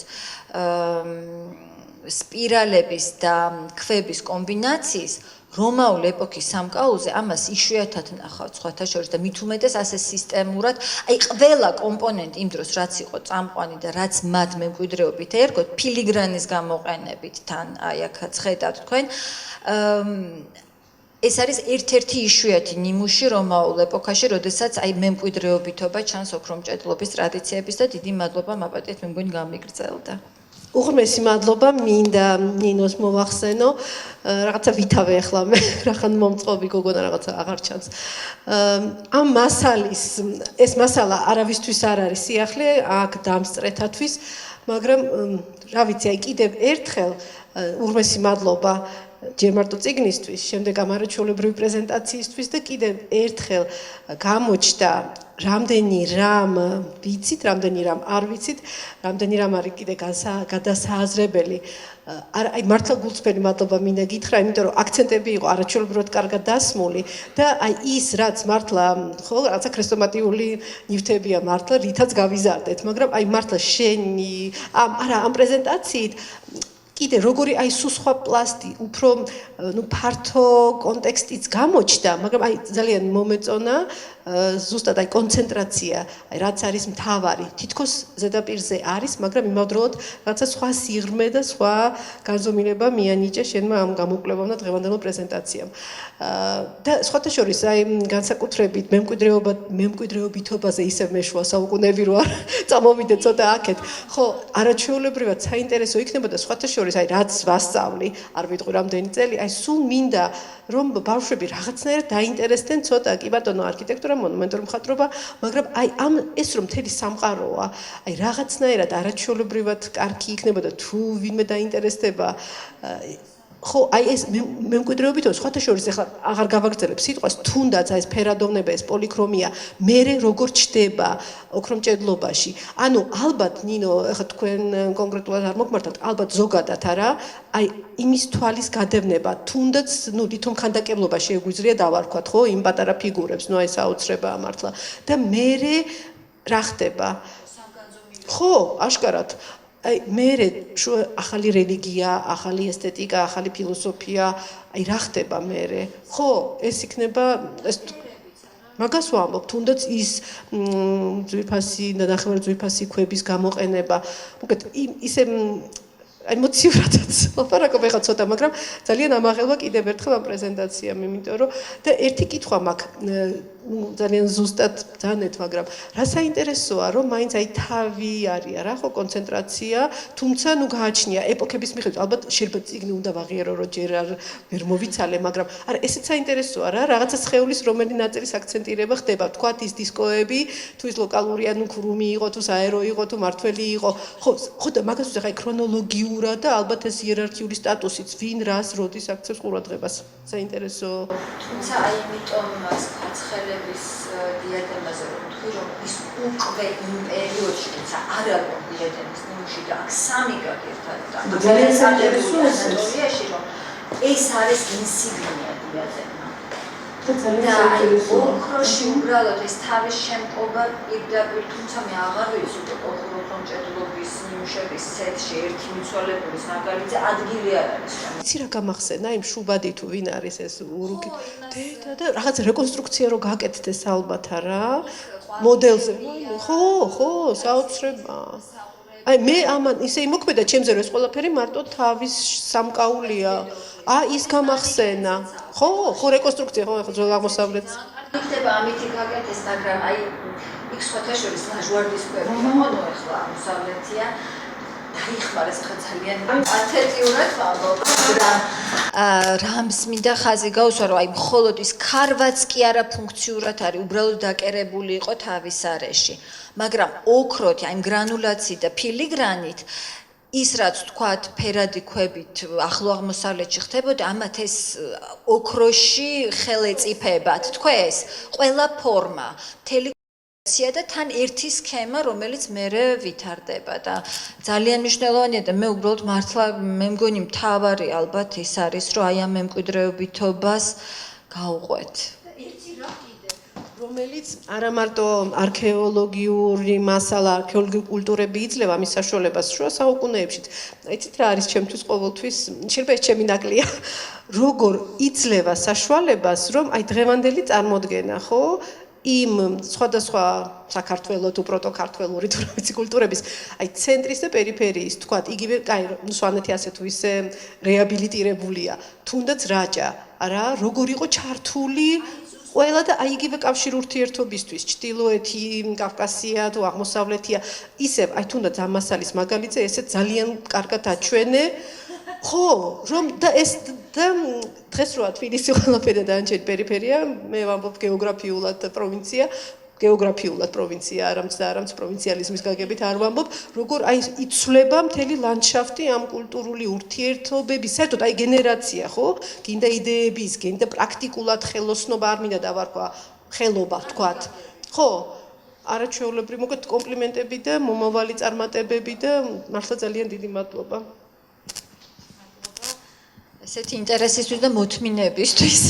სპირალების და ქვების კომბინაციის რომაულ ეპოქის სამკაულზე ამას იშვიათად ნახავთ სხვათა შორის და მით უმეტეს ასე სისტემურად აი ყველა კომპონენტი იმ დროს რაც იყო წამყვანი და რაც მათ მემკვიდრეობით ერგოთ ფილიგრანის გამოყენებით თან აი აქაც ხედავთ თქვენ ეს არის ერთ-ერთი იშვიათი ნიმუში რომაულ ეპოქაში, როდესაც აი მემკვიდრეობითობა ჩანს ოქრომჭედლობის ტრადიციების და დიდი მადლობა მაპატიეთ მე მგონი გამიგრძელდა. უღმესი მადლობა მინდა ნინოს მოვახსენო რაღაცა ვითავე ახლა მე რახან მომწყობი გოგონა რაღაცა აღარ ჩანს ამ მასალის ეს მასალა არავისთვის არ არის სიახლე აქ დამსწრეთათვის მაგრამ რა ვიცი აი კიდევ ერთხელ უღმესი მადლობა ჯერ მარტო წიგნისთვის, შემდეგ ამ არაჩვეულებრივი პრეზენტაციისთვის და კიდევ ერთხელ გამოჩნდა რამდენი რამ ვიცით, რამდენი რამ არ ვიცით, რამდენი რამ არის კიდე გადასააზრებელი. აი მართლა გულწრფელი მადლობა მინდა გითხრა, იმიტომ რომ აქცენტები იყო არაჩვეულებრივად კარგად დასმული და აი ის რაც მართლა ხო რაღაცა ქრესტომატიული ნივთებია მართლა რითაც გავიზარდეთ, მაგრამ აი მართლა შენი ამ პრეზენტაციით კიდე როგორი აი სხვა პლასტი უფრო ფართო კონტექსტიც გამოჩნდა, მაგრამ აი ძალიან მომეწონა ზუსტად აი კონცენტრაცია, აი რაც არის მთავარი, თითქოს ზედაპირზე არის, მაგრამ იმავდროულად რაღაცა სხვა სიღრმე და სხვა განზომილება მიანიჭა შენმა ამ გამოკვლევამ და დღევანდელო პრეზენტაციამ. და სხვათა შორის აი განსაკუთრებით მემკვიდრეობითობაზე ისევ მეშვა საუკუნეები რო არ წამოვიდე ცოტა აქეთ. ხო, არაჩვეულებრივად საინტერესო იქნებოდა სხვათა შორის აი რაც ვასწავლი, არ ვიტყვი რამდენი წელი, აი სულ მინდა რომ ბავშვები რაღაცნაირად დაინტერესდნენ ცოტა კი ბატონო არქიტექტურა, მონუმენტური მხატვრობა, მაგრამ აი ამ ეს რომ მთელი სამყაროა, აი რაღაცნაირად არაჩვეულებრივად კარგი იქნებოდა თუ ვინმე დაინტერესდება ხო, აი ეს მემკვიდრეობითო სხვათა შორის ახლა აღარ გავაგრძელებ სიტყვას, თუნდაც აი ეს ფერადოვნება, ეს პოლიქრომია, მერე როგორ ჩდება ოქრომჭედლობაში. ანუ ალბათ ნინო, ახლა თქვენ კონკრეტულად არ მოგმართათ, ალბათ ზოგადად არა, აი იმის თვალის გადევნება, თუნდაც თვითონ ხანდაკებლობა შეგვიძლია დავარქვათ, ხო, იმ პატარა ფიგურებს, ნუ აი საოცრებაა მართლა. და მერე რა ხდება? ხო, აშკარად აი მერე ახალი რელიგია, ახალი ესთეტიკა, ახალი ფილოსოფია, აი რა ხდება მერე? ხო, ეს იქნება ეს მაგას ვამბობ, თუნდაც ის ძვირფასი და ნახევარძვირფასი ქვების გამოყენება, უკეთ ისე ემოციურადაც ლაპარაკობ ახლა ცოტა, მაგრამ ძალიან ამაღელვა კიდევ ერთხელ ამ პრეზენტაციამ, იმიტომ რომ და ერთი კითხვა მაქვს ძალიან ზუსტად ძანეთ, მაგრამ რა საინტერესოა, რომ მაინც აი თავი არის რა ხო კონცენტრაცია, თუმცა ნუ გააჩნია ეპოქების მიხედვით, ალბათ შეიძლება წიგნი უნდა ვაღიარო, რომ ჯერ ვერ მოვიცალე, მაგრამ არა ესეც საინტერესოა რა, რაღაცა სხეულის რომელი ნაწილის აქცენტირება ხდება, თქვათ ის დისკოები, თუ ის ლოკალურია, ნუ ქრუმი იყო, თუ საერო იყო, თუ მართველი იყო, ხო და მაგას ვუძახ აი ქრონოლოგიურად და ალბათ ეს იერარქიული სტატუსიც, ვინ რას როდის აქცევს ყურადღებას. საინტერესო. თუმცა აი იმიტომ ხაცხელების დიადემაზე რომ თქვი რომ ის უკვე იმ პერიოდში თუმცა არ არის დიადემის ნიმუში და აქ სამი გაგერთად და ძალიან საინტერესოა რომ ეს არის ინსიგნია დიადემა და აი ოქროში უბრალოდ ეს თავის შემკობა პირდაპირ თუმცა მე აღარ ვიცი რომ ოქრომჭედლობის ნიმუშების სეტში ერთი მიცვალებულის მაგალითზე ადგილი არ არის იცი რა გამახსენა იმ შუბადი თუ ვინ არის ეს ურუკი დედა და რაღაც რეკონსტრუქცია რო გაკეთდეს ალბათ არა მოდელზე ხო საოცრება აი მე ამან ისე იმოქმედა ჩემზე რომ ეს ყველაფერი მარტო თავის სამკაულია ის გამახსენა ხო რეკონსტრუქცია ხო ახლა ძველ აღმოსავლეთს იქნება ამითი გაკეთდეს მაგრამ აი იქ სხვათა შორის ლაჟვარდის ქვები ხო ნუ ახლა აღმოსავლეთია იხმარეს ხა ძალიან პათეტიურად ვამბობ, მაგრამ რამს მინდა ხაზი გაუსვა, რომ აი მხოლოდ ის ქარვაც კი არა ფუნქციურად არის, უბრალოდ დაკერებული იყო თავის არეში. მაგრამ ოქროთი, აი გრანულაციით და ფილიგრანით ის რაც თქვათ ფერადი ქვებით ახლო აღმოსავლეთში ხდებოდა, ამათ ეს ოქროში ხელეწიფებად თქვეს, ყველა ფორმა, მთელი და თან ერთი სქემა, რომელიც მერე ვითარდება და ძალიან მნიშვნელოვანია და მე უბრალოდ მართლა მე მგონი მთავარი ალბათ ის არის, რომ აი ამ მემკვიდრეობითობას გაუყვეთ. რომელიც არა მარტო არქეოლოგიური მასალა, არქეოლოგიური კულტურები იძლევა მის საშუალებას შუა საუკუნეებშიც. აიცით რა არის ჩემთვის ყოველთვის, შეიძლება ეს ჩემი ნაკლია, როგორ იძლევა საშუალებას, რომ აი დღევანდელი წარმოდგენა, ხო? იმ სხვადასხვა საქართველოს თუ პროტოკართველური თუ რა ვიცი კულტურების აი ცენტრის და პერიფერიის თქვათ იგივე აი სვანეთი ასე თუ ისე რეაბილიტირებულია თუნდაც რაჭა არა როგორ იყო ჩართული ყველა და აი იგივე კავშირ ურთიერთობისთვის ჩtildeოეთი კავკასია თუ აღმოსავლეთია ისევ აი თუნდაც ამ მასალის მაგალითზე ესე ძალიან კარგად აჩვენე ხო რომ და ეს და დღეს რა თბილისი ყველაფერი და ანჩეთ პერიფერია მე ვამბობ გეოგრაფიულად პროვინცია არამც პროვინციალიზმის გაგებით არ ვამბობ როგორ აი იცვლება მთელი ლანდშაფტი ამ კულტურული ურთიერთობების საერთოდ აი გენერაცია ხო გინდა იდეების გინდა პრაქტიკულად ხელოსნობა არ მინდა დავარქვა ხელობა თქვათ ხო არაჩვეულებრივი მოგეთ კომპლიმენტები და მომავალი წარმატებები და მართლა ძალიან დიდი მადლობა ესეთი ინტერესისთვის და მოთმინებისთვის